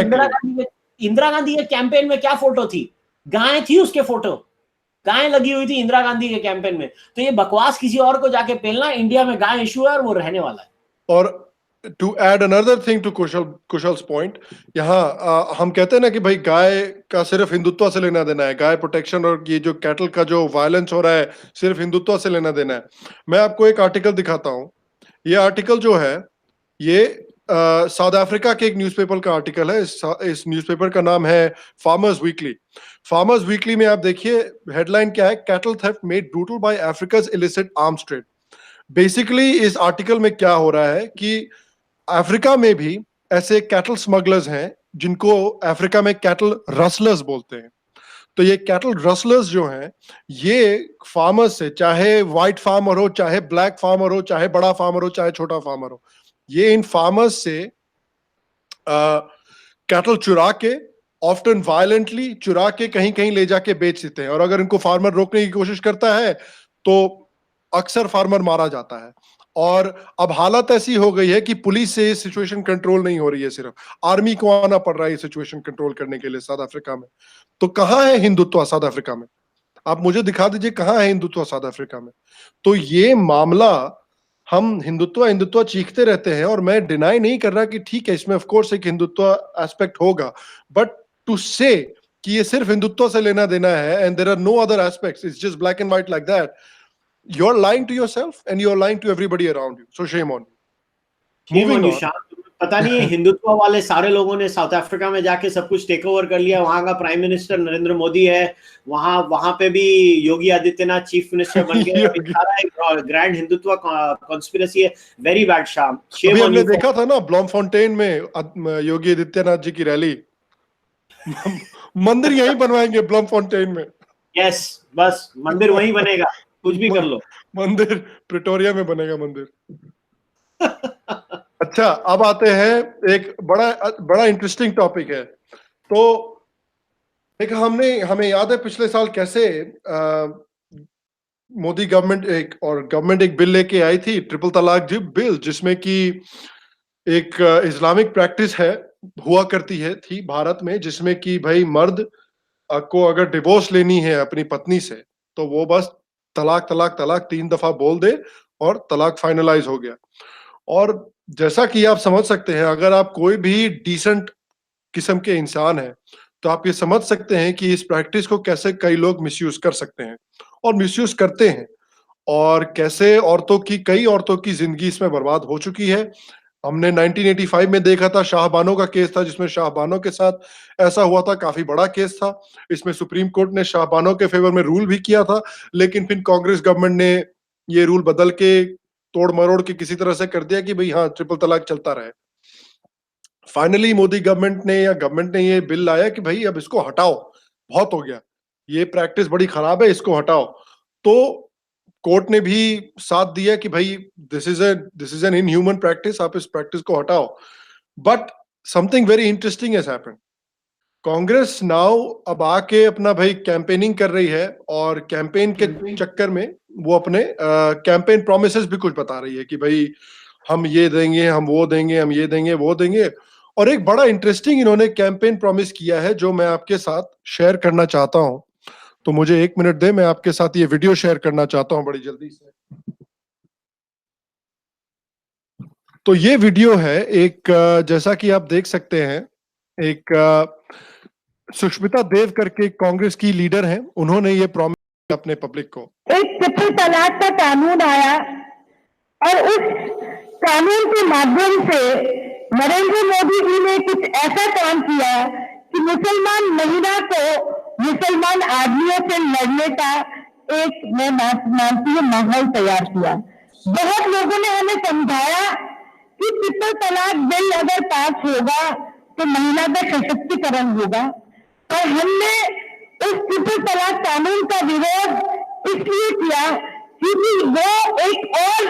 इंदिरा गांधी के कैंपेन में क्या फोटो थी, गाय थी उसके फोटो, गाय लगी हुई थी इंदिरा गांधी के कैंपेन में। तो ये बकवास किसी और को जाके पेलना, इंडिया में गाय इशू है और वो रहने वाला है। और to add another thing to कुशल's point, यहाँ हम कहते हैं ना कि भाई गाय का सिर्फ हिंदुत्व से लेना देना है, गाय प्रोटेक्शन और ये जो कैटल का जो वायलेंस हो रहा है सिर्फ हिंदुत्व से लेना देना है। मैं आपको एक आर्टिकल दिखाता हूँ। ये आर्टिकल जो है ये साउथ अफ्रीका के एक न्यूज़पेपर का आर्टिकल है। इस न्यूज़पेपर का नाम है फार्मर्स वीकली। फार्मर्स वीकली में आप देखिए हेडलाइन क्या है, cattle theft made brutal by Africa's illicit arms trade। Basically इस आर्टिकल में क्या हो रहा है कि अफ्रीका में भी ऐसे कैटल स्मगलर्स हैं जिनको अफ्रीका में कैटल रसलर्स बोलते हैं। तो ये कैटल रसलर्स जो हैं ये फार्मर्स से, चाहे व्हाइट फार्मर हो, चाहे ब्लैक फार्मर हो, चाहे बड़ा फार्मर हो, चाहे छोटा फार्मर हो, ये इन फार्मर्स से कैटल चुरा के, ऑफ्टन वायलेंटली चुरा के कहीं कहीं ले जाके बेच देते हैं। और अगर इनको फार्मर रोकने की कोशिश करता है तो अक्सर फार्मर मारा जाता है। और अब हालत ऐसी हो गई है कि पुलिस से सिचुएशन कंट्रोल नहीं हो रही है, सिर्फ आर्मी को आना पड़ रहा है सिचुएशन कंट्रोल करने के लिए साउथ अफ्रीका में। तो कहां है हिंदुत्व साउथ अफ्रीका में? आप मुझे दिखा दीजिए कहां है हिंदुत्व साउथ अफ्रीका में। तो ये मामला, हम हिंदुत्व हिंदुत्व चीखते रहते हैं और मैं डिनाई नहीं कर रहा कि ठीक है इसमें ऑफ कोर्स एक हिंदुत्व एस्पेक्ट होगा, बट टू से कि ये सिर्फ हिंदुत्व से लेना देना है and there are no other aspects, it's just black and white like that, you're lying to yourself and you're lying to everybody around you. So shame on you. Moving on. पता नहीं है हिंदुत्व वाले सारे लोगों ने साउथ अफ्रीका में जाके सब कुछ टेक ओवर कर लिया। वहां का प्राइम मिनिस्टर नरेंद्र मोदी है, वहां पे भी योगी आदित्यनाथ चीफ मिनिस्टर बन गए। सारा एक ग्रैंड हिंदुत्व कॉन्स्पिरेसी है। वेरी बैड शाम। अभी हमने देखा था ना ब्लॉमफॉन्टेन में योगी आदित्यनाथ जी की रैली। मंदिर यहीं बनवाएंगे ब्लॉमफॉन्टेन में। यस, बस मंदिर वहीं बनेगा, कुछ भी कर लो। मंदिर प्रिटोरिया में बनेगा मंदिर। अच्छा, अब आते हैं एक बड़ा इंटरेस्टिंग टॉपिक है। तो एक हमें याद है पिछले साल कैसे मोदी गवर्नमेंट एक बिल लेके आई थी, ट्रिपल तलाक बिल, जिसमें कि एक इस्लामिक प्रैक्टिस हुआ करती थी भारत में, जिसमें कि भाई मर्द को अगर डिवोर्स लेनी है अपनी पत्नी से तो वो बस तलाक तलाक तलाक 3 दफा बोल दे और तलाक फाइनलाइज हो गया। और जैसा कि आप समझ सकते हैं, अगर आप कोई भी डिसेंट किस्म के इंसान हैं तो आप ये समझ सकते हैं कि इस प्रैक्टिस को कैसे कई लोग मिसयूज कर सकते हैं और मिसयूज करते हैं, और कैसे कई औरतों की जिंदगी इसमें बर्बाद हो चुकी है। हमने 1985 में देखा था, शाहबानो का केस था, जिसमें शाहबानो के साथ ऐसा हुआ था, काफी बड़ा केस था। इसमें सुप्रीम कोर्ट ने शाहबानो के फेवर में रूल भी किया था, लेकिन फिर कांग्रेस गवर्नमेंट ने ये रूल बदल के तोड़ मरोड़ के किसी तरह से कर दिया कि भाई हाँ ट्रिपल तलाक चलता रहे। फाइनली मोदी गवर्नमेंट ने ये बिल लाया कि भाई अब इसको हटाओ, बहुत हो गया, ये प्रैक्टिस बड़ी खराब है, इसको हटाओ। तो कोर्ट ने भी साथ दिया कि भाई this is an inhuman practice, आप इस प्रैक्टिस को हटाओ। But something very interesting has happened. Congress now अब आके अपना भाई कैंपेनिंग कर रही है, और कैंपेन के चक्कर में वो अपने कैंपेन प्रोमिसेस भी कुछ बता रही है कि भाई हम ये देंगे, हम वो देंगे, हम ये देंगे, वो देंगे। और एक बड़ा इंटरेस्टिंग इन्होंने कैंपेन प्रॉमिस किया है जो मैं आपके साथ शेयर करना चाहता हूं। तो मुझे 1 मिनट दे, मैं आपके साथ ये वीडियो शेयर करना चाहता हूं बड़ी जल्दी से। तो ये वीडियो है एक, जैसा कि आप देख सकते हैं, एक सुष्मिता देव करके कांग्रेस की लीडर हैं, उन्होंने ये प्रॉमिस किया अपने पब्लिक को। एक ट्रिपल तलाक का कानून आया और उस कानून के माध्यम से नरेंद्र मोदी जी ने कुछ ऐसा काम किया कि मुसलमान महिला को मुसलमान आदमियों से लड़ने का एक, मैं मानती हूँ, माहौल तैयार किया। बहुत लोगों ने हमें समझाया कि ट्रिपल तलाक बिल अगर पास होगा तो महिला का सशक्तिकरण होगा, और हमने इस ट्रिपल तलाक कानून का विरोध इसलिए किया क्योंकि वो एक और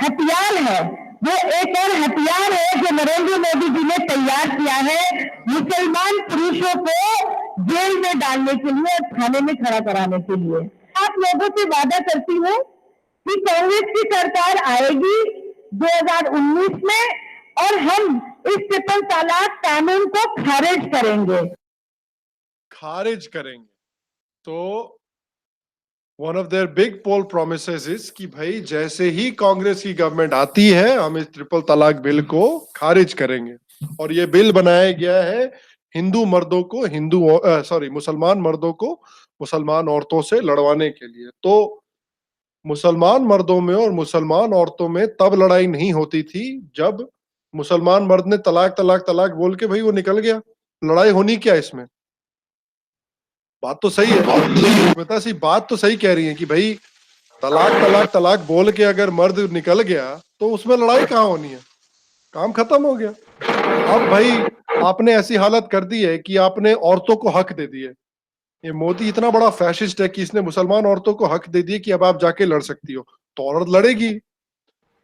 हथियार है, वो एक और हथियार है जो नरेंद्र मोदी जी ने तैयार किया है मुसलमान पुरुषों को जेल में डालने के लिए और थाने में खड़ा कराने के लिए। आप लोगों से वादा करती हूँ कि कांग्रेस की सरकार आएगी 2019 में और हम इस ट्रिपल तलाक कानून को खारिज करेंगे। तो one of their big poll promises is कि भाई जैसे ही कांग्रेस की गवर्नमेंट आती है हम इस ट्रिपल तलाक बिल को खारिज करेंगे। और ये बिल बनाया गया है मुसलमान मर्दों को मुसलमान औरतों से लड़वाने के लिए। तो मुसलमान मर्दों में और मुसलमान औरतों में तब लड़ाई नहीं होती थी जब मुसलमान मर्द ने तलाक तलाक तलाक बोल के भाई वो निकल गया। लड़ाई होनी क्या इसमें? बात तो सही है, श्वेता सी बात तो सही कह रही है कि भाई तलाक तलाक तलाक बोल के अगर मर्द निकल गया तो उसमें लड़ाई कहाँ होनी है, काम खत्म हो गया। अब भाई आपने ऐसी हालत कर दी है कि आपने औरतों को हक दे दिए। ये मोदी इतना बड़ा फैशिस्ट है कि इसने मुसलमान औरतों को हक दे दिए कि अब आप जाके लड़ सकती हो, तो औरत लड़ेगी।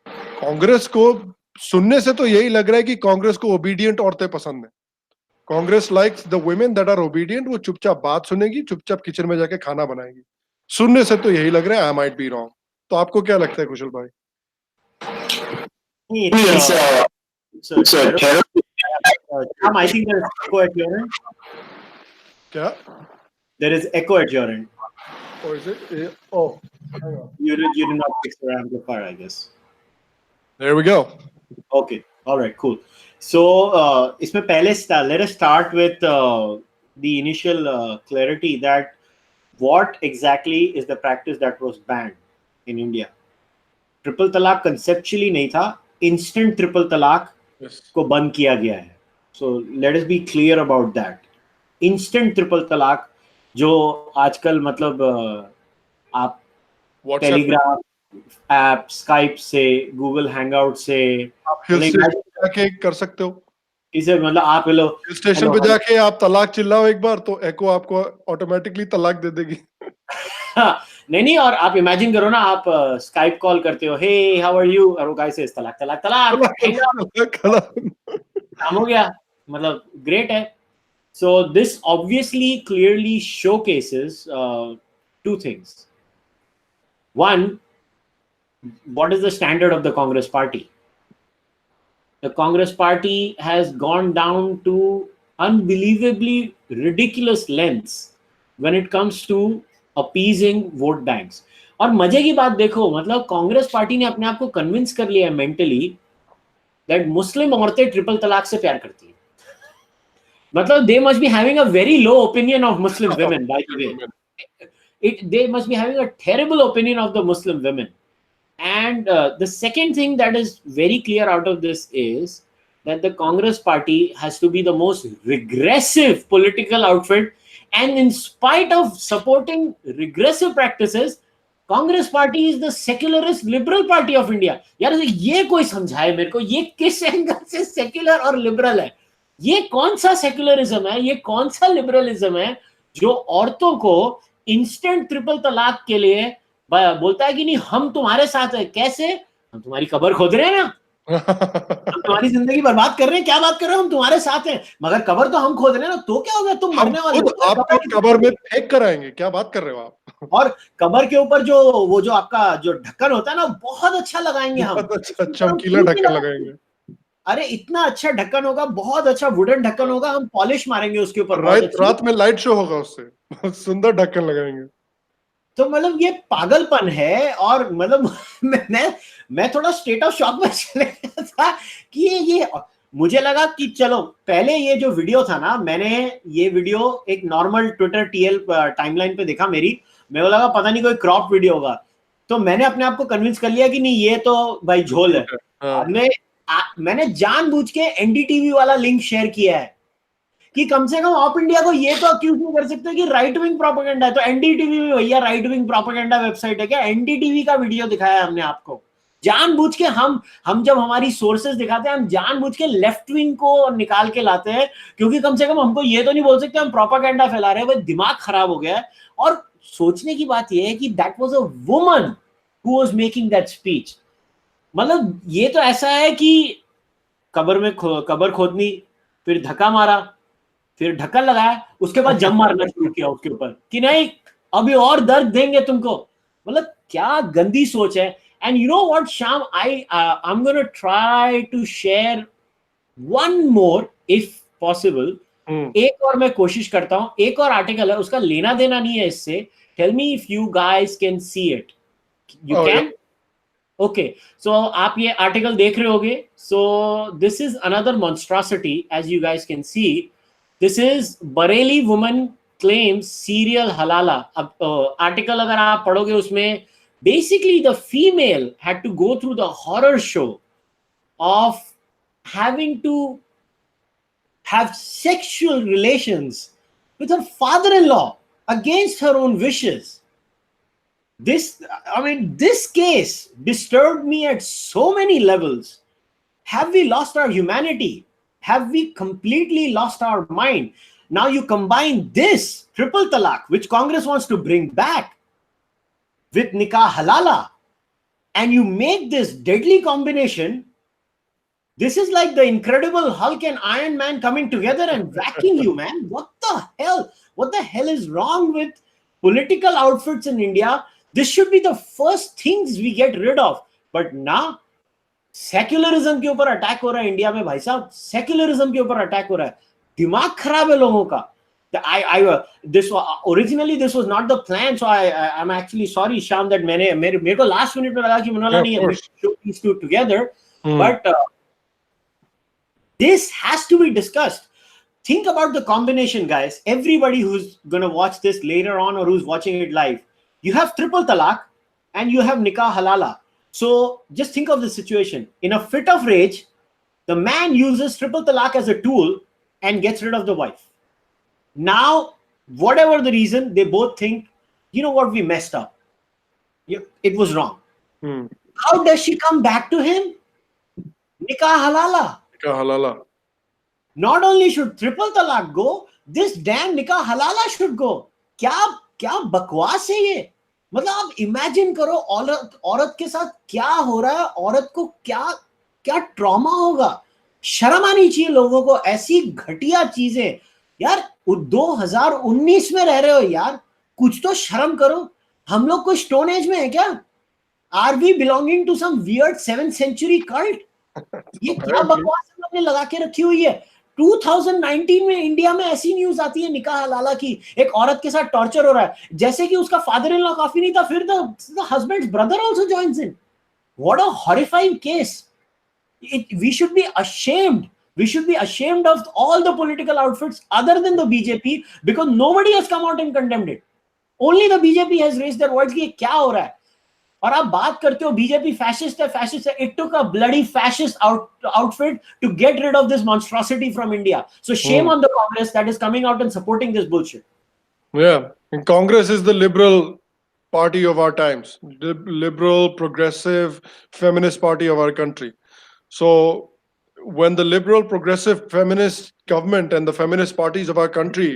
कांग्रेस को सुनने से तो यही लग रहा है कि कांग्रेस को ओबीडियंट औरतें पसंद है। Congress likes the women that are obedient. वो चुपचाप बात सुनेगी, चुपचाप किचन में जाके खाना बनाएगी। सुनने से तो यही लग रहा है, आई माइट बी रॉन्ग। तो आपको क्या लगता है कुशल भाई? It's a terrible. I think there is echo at your end. क्या? There is echo at your end. Or is it? Oh, hang on. You did not fix your amplifier, I guess. There we go. Okay. All right. Cool. So, इसमें पहले let us start with the initial clarity that what exactly is the practice that was banned in India. Triple तलाक conceptually नहीं था, instant triple तलाक को बंद किया गया है. So let us be clear about that. Instant triple तलाक जो आजकल मतलब आप टेलीग्राम ऐप, स्काइप से, गूगल हैंगआउट से आप हिल स्टेशन जाके कर सकते हो। इसे मतलब आप हिल स्टेशन पे जाके आप तलाक चिल्लाओ एक बार तो एको आपको ऑटोमेटिकली तलाक दे देगी। नहीं, और आप इमेजिन करो ना, आप स्काइप कॉल करते हो, हे हाउ आर यू, और वो गाइस से तलाक तलाक तलाक काम हो गया, मतलब ग्रेट है। So this obviously clearly showcases two things. One, what is the standard of the Congress party? The Congress party has gone down to unbelievably ridiculous lengths when it comes to appeasing vote banks. और मजे की बात देखो, मतलब Congress party ने अपने आप को कन्विंस कर लिया है मेंटली दैट मुस्लिम औरतें ट्रिपल तलाक से प्यार करती है। मतलब they must be having a very low opinion of Muslim women, by the way. They must be having a terrible opinion of the Muslim women. And the second thing that is very clear out of this is that the Congress party has to be the most regressive political outfit. And in spite of supporting regressive practices, Congress party is the secularist liberal party of India. यार ये कोई समझाए मेरे को, ये किस angle से secular और लिबरल है? ये कौन सा सेक्युलरिज्म है, ये कौन सा लिबरलिज्म है जो औरतों को इंस्टेंट ट्रिपल तलाक के लिए बोलता है कि नहीं हम तुम्हारे साथ है? कैसे? हम तुम्हारी कब्र खोद रहे हैं ना, हम तुम्हारी जिंदगी बर्बाद कर रहे हैं, क्या बात कर रहे हो, हम तुम्हारे साथ हैं, मगर कब्र तो हम खोद रहे हैं ना, तो क्या हो गया, तुम मरने वाले हो, आपको कब्र में फेंक कर आएंगे, क्या बात कर रहे हो आप? और कब्र के ऊपर जो वो जो आपका जो ढक्कन होता है ना, बहुत अच्छा लगाएंगे हम, चमकीला ढक्कन लगाएंगे। अरे इतना अच्छा ढक्कन होगा, बहुत अच्छा वुडन ढक्कन होगा, हम पॉलिश मारेंगे उसके ऊपर, रात में लाइट शो होगा उससे, सुंदर ढक्कन लगाएंगे। तो मतलब ये पागलपन है। और मतलब मैं थोड़ा स्टेट ऑफ शॉक में चले गया था कि ये मुझे लगा कि चलो पहले ये जो वीडियो था ना, मैंने ये वीडियो एक नॉर्मल ट्विटर टीएल टाइमलाइन पे देखा मेरी, मेरे को लगा पता नहीं कोई क्रॉप वीडियो होगा, तो मैंने अपने आप को कन्विंस कर लिया कि नहीं ये तो भाई झोल है। मैंने जानबूझ के एनडीटीवी वाला लिंक शेयर किया है कि कम से कम ऑप इंडिया को ये तो अक्यूज नहीं कर सकते कि राइट विंग प्रोपेगेंडा है। तो एनडीटीवी में भैया राइट विंग प्रोपेगेंडा वेबसाइट है क्या? एनडीटीवी का वीडियो दिखाया हमने आपको, जानबूझ के हम जब हमारी सोर्सेज दिखाते हैं, हम जानबूझ के लेफ्ट विंग को निकाल के लाते हैं, क्योंकि कम से कम हमको ये तो नहीं बोल सकते हम प्रोपागेंडा फैला रहे हैं, भाई दिमाग खराब हो गया है। और सोचने की बात ये है कि that was a woman who was making that speech. मतलब ये तो ऐसा है कि कबर खोदनी, फिर धक्का मारा, फिर ढक्कन लगाया, उसके बाद जम मारना शुरू किया उसके ऊपर कि नहीं अभी और दर्द देंगे तुमको। मतलब क्या गंदी सोच है। And you know what Shyam, I'm going to try to share one more if possible. एक और मैं कोशिश करता हूं, एक और आर्टिकल है, उसका लेना देना नहीं है इससे। Tell me if you guys can see it. You can? Okay, so आप ये आर्टिकल देख रहे होगे। So this is another monstrosity as you guys can see. This is Bareilly woman claims serial halala. अब आर्टिकल अगर आप पढ़ोगे उसमें basically the female had to go through the horror show of having to have sexual relations with her father-in-law against her own wishes. This case disturbed me at so many levels. Have we lost our humanity? Have we completely lost our mind? Now you combine this triple talaq, which Congress wants to bring back, with nikah halala, and you make this deadly combination. This is like the Incredible Hulk and Iron Man coming together and whacking you, man. What the hell? What the hell is wrong with political outfits in India? This should be the first things we get rid of. But now, secularism के ऊपर attack हो रहा है India में। भाई साहब, secularism के ऊपर अटैक हो रहा है। दिमाग खराब है लोगों का। Originally this was not the plan, so I'm actually sorry Shyam that मेरे को लास्ट मिनट में लगा कि मनोला नहीं है, show these two together, but this has to be discussed. Think about the combination, guys. Everybody who's going to watch this later on or who's watching it live, you have triple talaq and you have nikah halala. So just think of the situation. In a fit of rage, the man uses triple talaq as a tool and gets rid of the wife. Now, whatever the reason, they both think, you know what, we messed up. It was wrong. How does she come back to him? Nikah halala. Nikah halala. Not only should triple talaq go, this damn nikah halala should go. क्या बकवास है ये। मतलब आप imagine करो औरत के साथ क्या हो रहा है, औरत को क्या ट्रॉमा होगा। शर्म आनी चाहिए लोगों को, ऐसी घटिया चीजें। यार 2019 में रह रहे हो यार, कुछ तो शर्म करो। हम लोग कोई स्टोन एज में है क्या? Are we belonging to some weird 7th century cult? ये क्या बकवास हमने लगा के रखी हुई है। 2019 में इंडिया में ऐसी न्यूज आती है निकाह हलाला की, एक औरत के साथ टॉर्चर हो रहा है, जैसे कि उसका फादर इन लॉ काफी नहीं था, फिर the husband's brother also joins in. What a horrifying case. We should be ashamed. We should be ashamed of all the political outfits other than the BJP, because nobody has come out and condemned it. Only the BJP has raised their voice कि क्या हो रहा है। और आप बात करते हो बीजेपी फैशिस्ट है। It took a bloody fascist outfit to get rid of this monstrosity from India. So shame on the Congress that is coming out and supporting this bullshit. Yeah, and Congress is the liberal party of our times, the liberal, progressive, feminist party of our country. So when the liberal, progressive, feminist government and the feminist parties of our country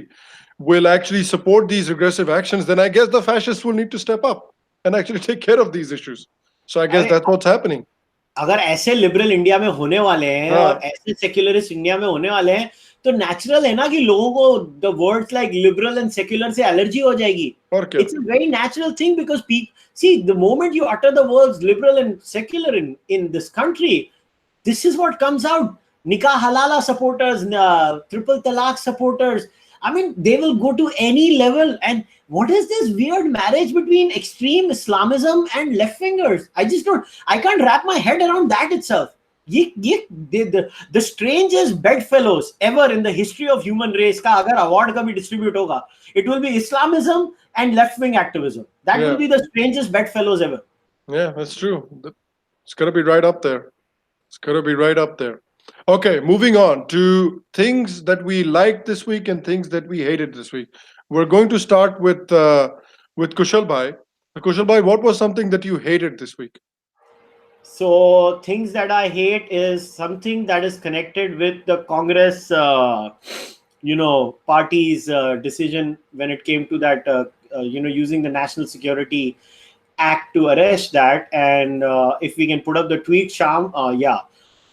will actually support these regressive actions, then I guess the fascists will need to step up and actually take care of these issues. So I guess that's what's happening. अगर ऐसे liberal India में होने वाले हैं और ऐसे secularist India में होने वाले हैं, तो नेचुरल है ना कि लोगों को the words like liberal and secular से एलर्जी हो जाएगी। It's a very natural thing, because see the moment you utter the words liberal and secular in this country, this is what comes out. Nikah halala supporters, triple talaq supporters, I mean, they will go to any level. And what is this weird marriage between extreme Islamism and left wingers? I can't wrap my head around that itself. The strangest bedfellows ever in the history of human race का अगर award कभी distribute होगा, it will be Islamism and left wing activism. That will be the strangest bedfellows ever. Yeah, that's true. It's gonna be right up there. It's going to be right up there. Okay, moving on to things that we liked this week and things that we hated this week. We're going to start with Kushal Bhai. Kushal Bhai, what was something that you hated this week? So things that I hate is something that is connected with the Congress, party's decision when it came to that, using the National Security Act to arrest that. And if we can put up the tweet, Sham, yeah.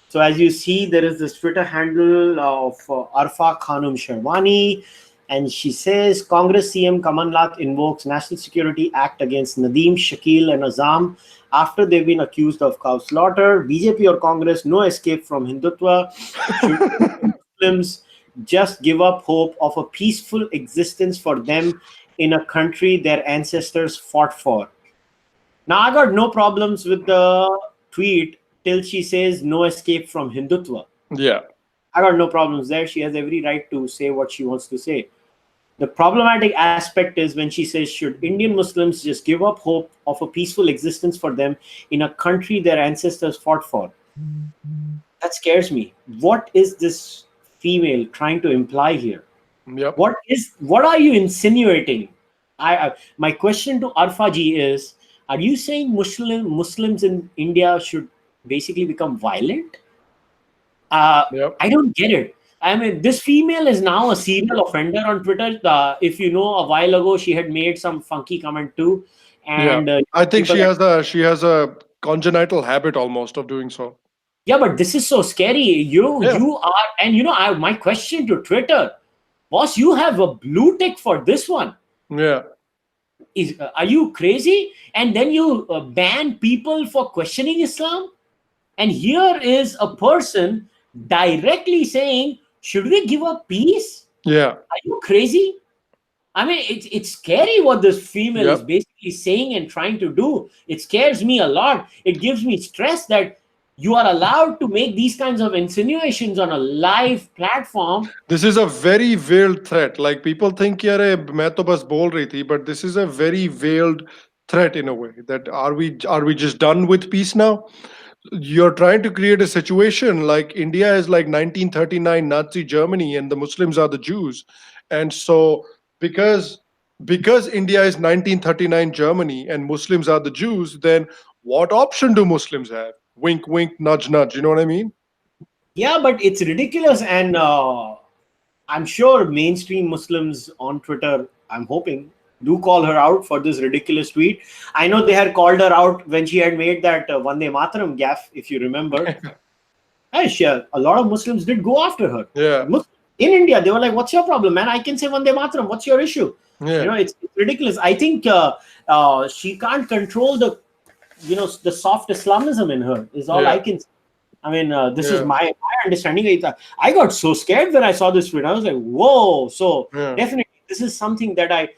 So as you see, there is this Twitter handle of Arfa Khanum Sherwani, and she says Congress CM Kamalnath invokes National Security Act against Nadeem, Shakil, and Azam after they've been accused of cow slaughter. BJP or Congress, no escape from Hindutva. Should Muslims just give up hope of a peaceful existence for them in a country their ancestors fought for? Now, I got no problems with the tweet till she says no escape from Hindutva. Yeah. I got no problems there. She has every right to say what she wants to say. The problematic aspect is when she says, should Indian Muslims just give up hope of a peaceful existence for them in a country their ancestors fought for? That scares me. What is this female trying to imply here? Yep. What are you insinuating? My question to Arfaji is, are you saying Muslims in India should basically become violent? Yep. I don't get it. I mean, this female is now a serial offender on Twitter. If you know, a while ago she had made some funky comment too, and I think she has a congenital habit almost of doing so. yeah, but this is so scary. You are, and my question to Twitter, boss, you have a blue tick for this one. Yeah. Are you crazy? And then you ban people for questioning Islam? And here is a person directly saying, should we give up peace? Yeah. Are you crazy? I mean, it's scary what this female is basically saying and trying to do. It scares me a lot. It gives me stress that you are allowed to make these kinds of insinuations on a live platform. This is a very veiled threat. Like, people think, "Yare, main to bas bol rahi thi," but this is a very veiled threat in a way. That are we just done with peace now? You're trying to create a situation like India is like 1939 Nazi Germany, and the Muslims are the Jews, and so because India is 1939 Germany and Muslims are the Jews, then what option do Muslims have? Wink, wink, nudge, nudge. You know what I mean? Yeah, but it's ridiculous, and I'm sure mainstream Muslims on Twitter, I'm hoping, do call her out for this ridiculous tweet. I know they had called her out when she had made that Vande Mataram gaffe, if you remember. A lot of Muslims did go after her. Yeah. In India, they were like, "What's your problem, man? I can say Vande Mataram. What's your issue?" Yeah. It's ridiculous. I think she can't control the soft Islamism in her. Is all I can say. I mean, this is my understanding. I got so scared when I saw this tweet. I was like, whoa. So definitely, this is something that I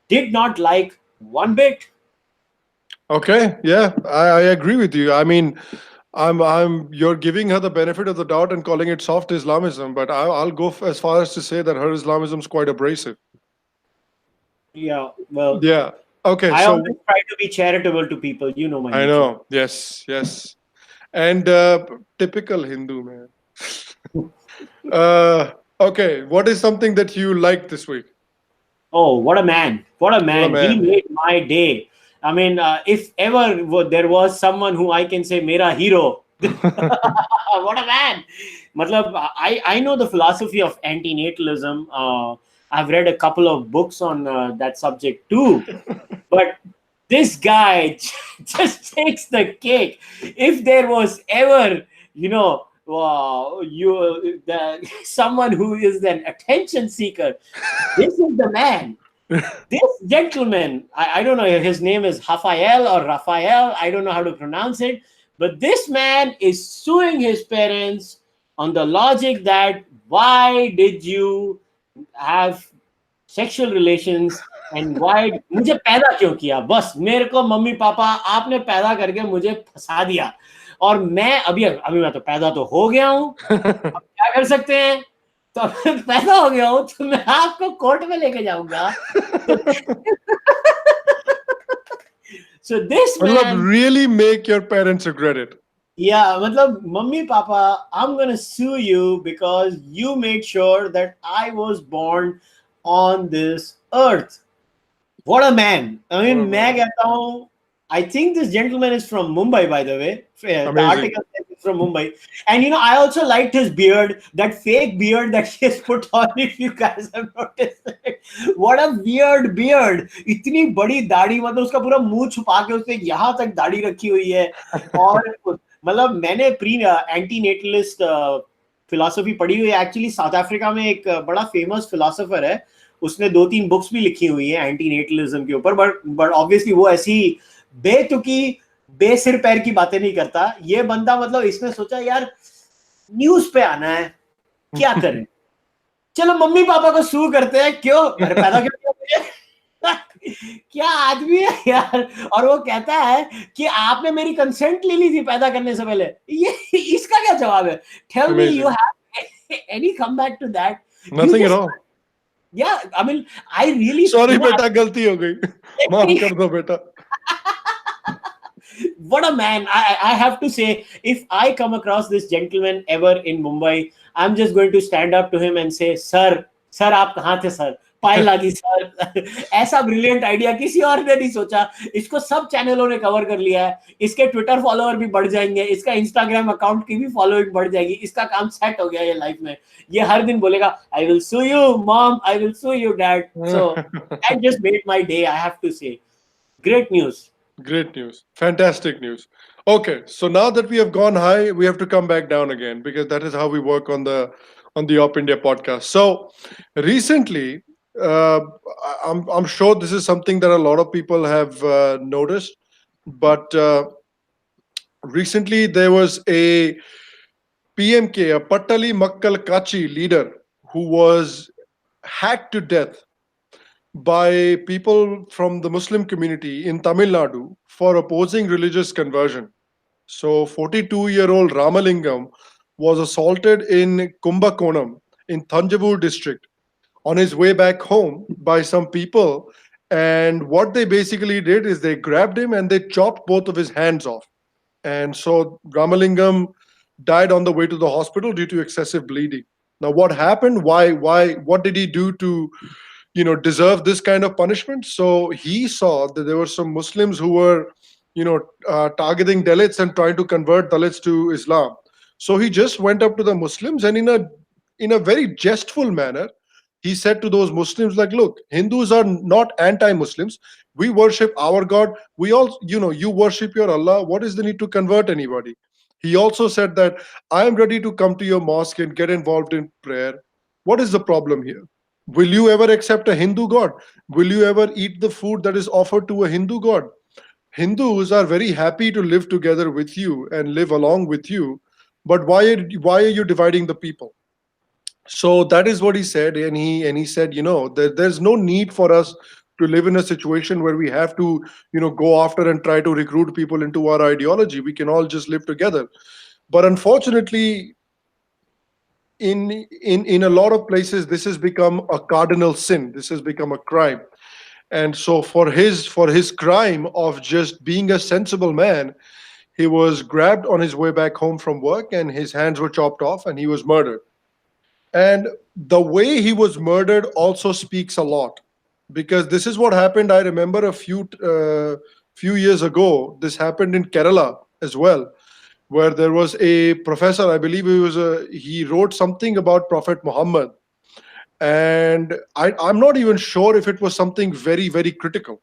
did not like one bit. Okay. Yeah, I agree with you. I mean, you're giving her the benefit of the doubt and calling it soft Islamism, but I'll go as far as to say that her Islamism is quite abrasive. Yeah. Well. Yeah. Okay. I so always try to be charitable to people. You know my nature. I know. Yes. Yes. And typical Hindu, man. Okay, what is something that you liked this week? Oh, what a man. What a man. He made my day. I mean, if ever there was someone who I can say, Mera hero. What a man. Matlab, I know the philosophy of antinatalism. I've read a couple of books on that subject too. But this guy just takes the cake. If there was ever, someone who is an attention seeker, this is the man. This gentleman, I don't know if his name is Rafael or Raphael, I don't know how to pronounce it, but this man is suing his parents on the logic that why did you have sexual relations and why मुझे पैदा क्यों किया, बस मेरे को mummy papa आपने पैदा करके मुझे फंसा दिया और मैं अभी मैं तो पैदा तो हो गया हूँ, अब क्या कर सकते हैं, तो पैदा हो गया हूँ तो मैं आपको कोर्ट में लेके जाऊंगा. So this man really make your parents regret it. Yeah, matlab, mummy, papa, I'm gonna sue you because you made sure that I was born on this earth. What a man. I mean, मैं कहता हूँ I think this gentleman is from Mumbai, by the way. The Amazing. article says he's from Mumbai. And I also liked his beard, that fake beard that he has put on, if you guys have noticed it. What a weird beard. इतनी बड़ी दाढ़ी, मतलब उसका पूरा मुंह छुपा के उसने यहाँ तक दाढ़ी रखी हुई है. और मतलब मैंने प्री एंटी नेटलिस्ट फिलॉसफी पढ़ी हुई है. एक्चुअली साउथ अफ्रीका में एक बड़ा फेमस फिलोसोफर है, उसने 2-3 बुक्स भी लिखी हुई है एंटी नेटलिज्म के ऊपर. बट ऑब्वियसली वो ऐसी बेतुकी बेसिर पैर की बातें नहीं करता. ये बंदा मतलब इसने सोचा यार न्यूज पे आना है, क्या करें, चलो मम्मी पापा को सू करते हैं. क्यों, अरे पैदा क्यों किया मुझे? क्या आदमी है यार. और वो कहता है कि आपने मेरी कंसेंट ले ली थी पैदा करने से पहले. ये इसका क्या जवाब है? Tell me you have any come back to that? Nothing at all. Yeah, I mean, I really. Sorry बेटा, गलती हो गई, माफ कर दो बेटा. What a man. I have to say, if I come across this gentleman ever in Mumbai, I'm just going to stand up to him and say, sir, आप कहाँ थे sir? पाए लागी सर. ऐसा ब्रिलियंट आइडिया किसी और ने नहीं सोचा. इसको सब चैनलों ने कवर कर लिया है. इसके ट्विटर फॉलोअर भी बढ़ जाएंगे, इसका इंस्टाग्राम अकाउंट की भी फॉलोइंग बढ़ जाएगी. इसका काम सेट हो गया ये लाइफ में. ये हर दिन बोलेगा I will sue you mom, I will sue you dad. So that just made my day, I have to say. Great news. Great news. Fantastic news. Okay, so now that we have gone high, we have to come back down again, because that is how we work on the OpIndia podcast. So recently, I'm sure this is something that a lot of people have noticed, but recently there was a PMK, a Pattali Makkal Kachi leader, who was hacked to death by people from the Muslim community in Tamil Nadu for opposing religious conversion. So 42-year-old Ramalingam was assaulted in Kumbakonam in Thanjavur district on his way back home by some people, and what they basically did is they grabbed him and they chopped both of his hands off. And so Ramalingam died on the way to the hospital due to excessive bleeding. Now what happened? What did he do to deserve this kind of punishment? So he saw that there were some Muslims who were targeting Dalits and trying to convert Dalits to Islam. So he just went up to the Muslims, and in a very jestful manner, he said to those Muslims, like, look, Hindus are not anti-Muslims. We worship our God. We all, you worship your Allah. What is the need to convert anybody? He also said that I am ready to come to your mosque and get involved in prayer. What is the problem here? Will you ever accept a Hindu god? Will you ever eat the food that is offered to a Hindu god? Hindus are very happy to live together with you and live along with you. But why are you dividing the people? So that is what he said. And he said, there's no need for us to live in a situation where we have to, go after and try to recruit people into our ideology. We can all just live together. But unfortunately, in a lot of places, this has become a cardinal sin. This has become a crime. And so for his crime of just being a sensible man, he was grabbed on his way back home from work, and his hands were chopped off, and he was murdered. And the way he was murdered also speaks a lot, because this is what happened. I remember a few years ago, this happened in Kerala as well, where there was a professor, I believe he wrote something about Prophet Muhammad. And I'm not even sure if it was something very, very critical.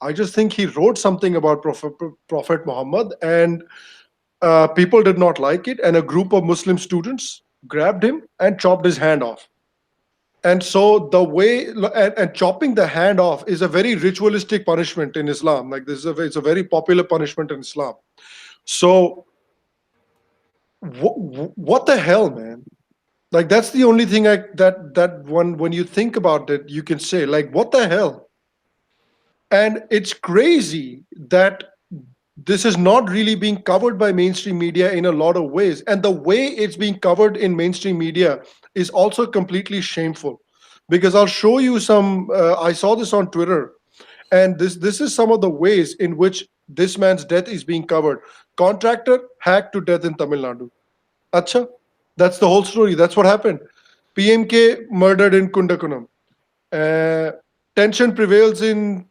I just think he wrote something about Prophet Muhammad, and people did not like it. And a group of Muslim students grabbed him and chopped his hand off. And so and chopping the hand off is a very ritualistic punishment in Islam. Like it's a very popular punishment in Islam. So what the hell, man? Like, that's the only thing that when you think about it, you can say, like, what the hell? And it's crazy that this is not really being covered by mainstream media in a lot of ways. And the way it's being covered in mainstream media is also completely shameful. Because I'll show you some, I saw this on Twitter, and this is some of the ways in which this man's death is being covered. Contractor hacked to death in Tamil Nadu. Acha, that's the whole story. That's what happened. PMK murdered in Kundakunam. Tension prevails in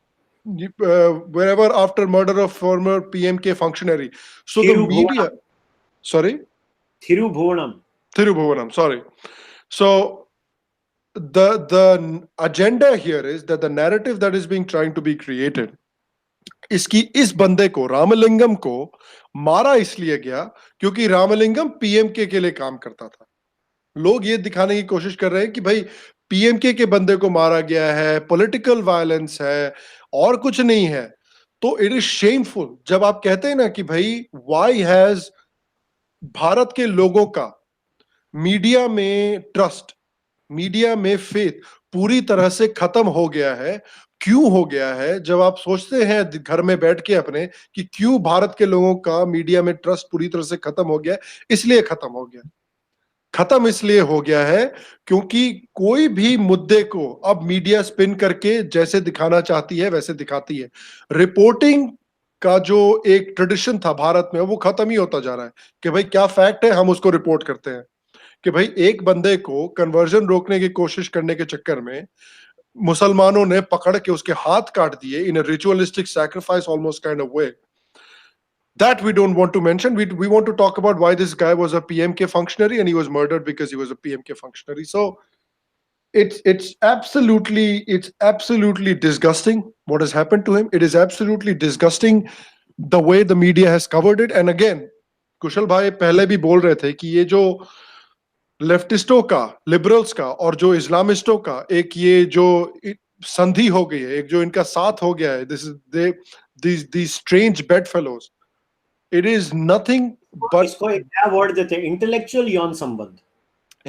wherever after murder of former PMK functionary. So the media, sorry, Thirubhuvanam, sorry. So the agenda here is that the narrative that is being trying to be created, इसकी इस बंदे को रामलिंगम को मारा इसलिए गया क्योंकि Ramalingam PMK के लिए काम करता था. लोग ये दिखाने की कोशिश कर रहे हैं कि भाई पीएमके के बंदे को मारा गया है, पॉलिटिकल वायलेंस है और कुछ नहीं है. तो इट इज शेमफुल जब आप कहते हैं ना कि भाई व्हाई हैज भारत के लोगों का मीडिया में ट्रस्ट, मीडिया में फेथ पूरी तरह से खत्म हो गया है. क्यों हो गया है? जब आप सोचते हैं घर में बैठ के अपने कि क्यों भारत के लोगों का मीडिया में ट्रस्ट पूरी तरह से खत्म हो गया, इसलिए खत्म हो गया. खत्म इसलिए हो गया है क्योंकि कोई भी मुद्दे को अब मीडिया स्पिन करके जैसे दिखाना चाहती है वैसे दिखाती है. रिपोर्टिंग का जो एक ट्रेडिशन था भारत में वो खत्म ही होता जा रहा है कि भाई क्या फैक्ट है हम उसको रिपोर्ट करते हैं. कि भाई एक बंदे को कन्वर्जन रोकने की कोशिश करने के चक्कर में मुसलमानों ने पकड़ के उसके हाथ काट दिए in a ritualistic sacrifice almost kind of way. That we don't want to mention. We want to talk about why this guy was a PMK functionary and he was murdered because he was a PMK functionary. So it's absolutely disgusting what has happened to him. It is absolutely disgusting the way the media has covered it. And again, कुशल भाई पहले भी बोल रहे थे कि ये जो लेफ्टिस्टों का, लिबरल्स का और जो इस्लामिस्टों का एक ये जो संधि हो गई है, एक जो इनका साथ हो गया है, these strange bedfellows. It is nothing but इसको एक नया वर्ड देते हैं, इंटेलेक्चुअल यौन संबंध.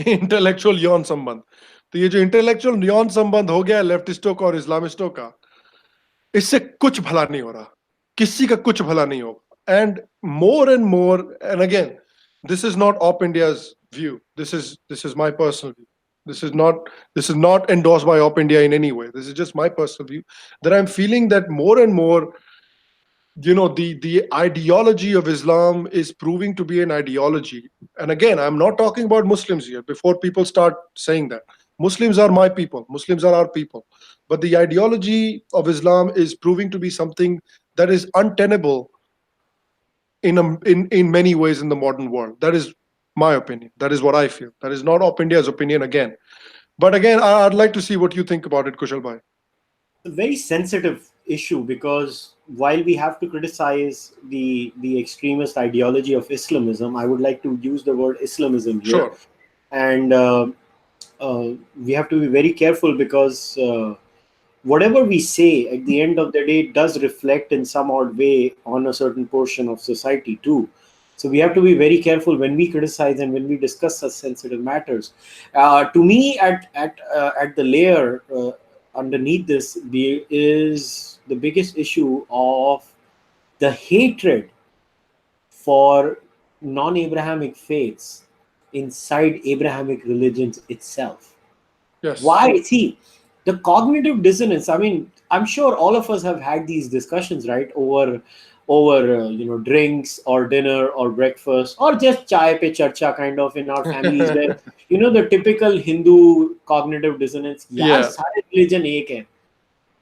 इंटेलेक्चुअल यौन संबंध. तो ये जो इंटेलेक्चुअल यौन संबंध हो गया लेफ्टिस्टों का और इस्लामिस्टों का, इससे कुछ भला नहीं हो रहा, किसी का कुछ भला नहीं होगा. And more and again this is not OpIndia's view. This is my personal view. This is not endorsed by OpIndia in any way. This is just my personal view that I'm feeling that more and more, the ideology of Islam is proving to be an ideology. And again, I'm not talking about Muslims here before people start saying that. Muslims are my people. Muslims are our people. But the ideology of Islam is proving to be something that is untenable in many ways in the modern world. That is my opinion. That is what I feel. That is not OpIndia's opinion again. But again, I'd like to see what you think about it, Kushal bhai. A very sensitive issue, because while we have to criticize the extremist ideology of Islamism, I would like to use the word Islamism here. Sure. And we have to be very careful, because whatever we say at the end of the day does reflect in some odd way on a certain portion of society too. So we have to be very careful when we criticize and when we discuss such sensitive matters. To me, at the layer underneath this is the biggest issue of the hatred for non-Abrahamic faiths inside Abrahamic religions itself. Yes. Why? See, the cognitive dissonance. I mean, I'm sure all of us have had these discussions, right? Over drinks or dinner or breakfast or just chai pe charcha kind of in our families, where the typical Hindu cognitive dissonance. Yeah. Sare religion ek hai.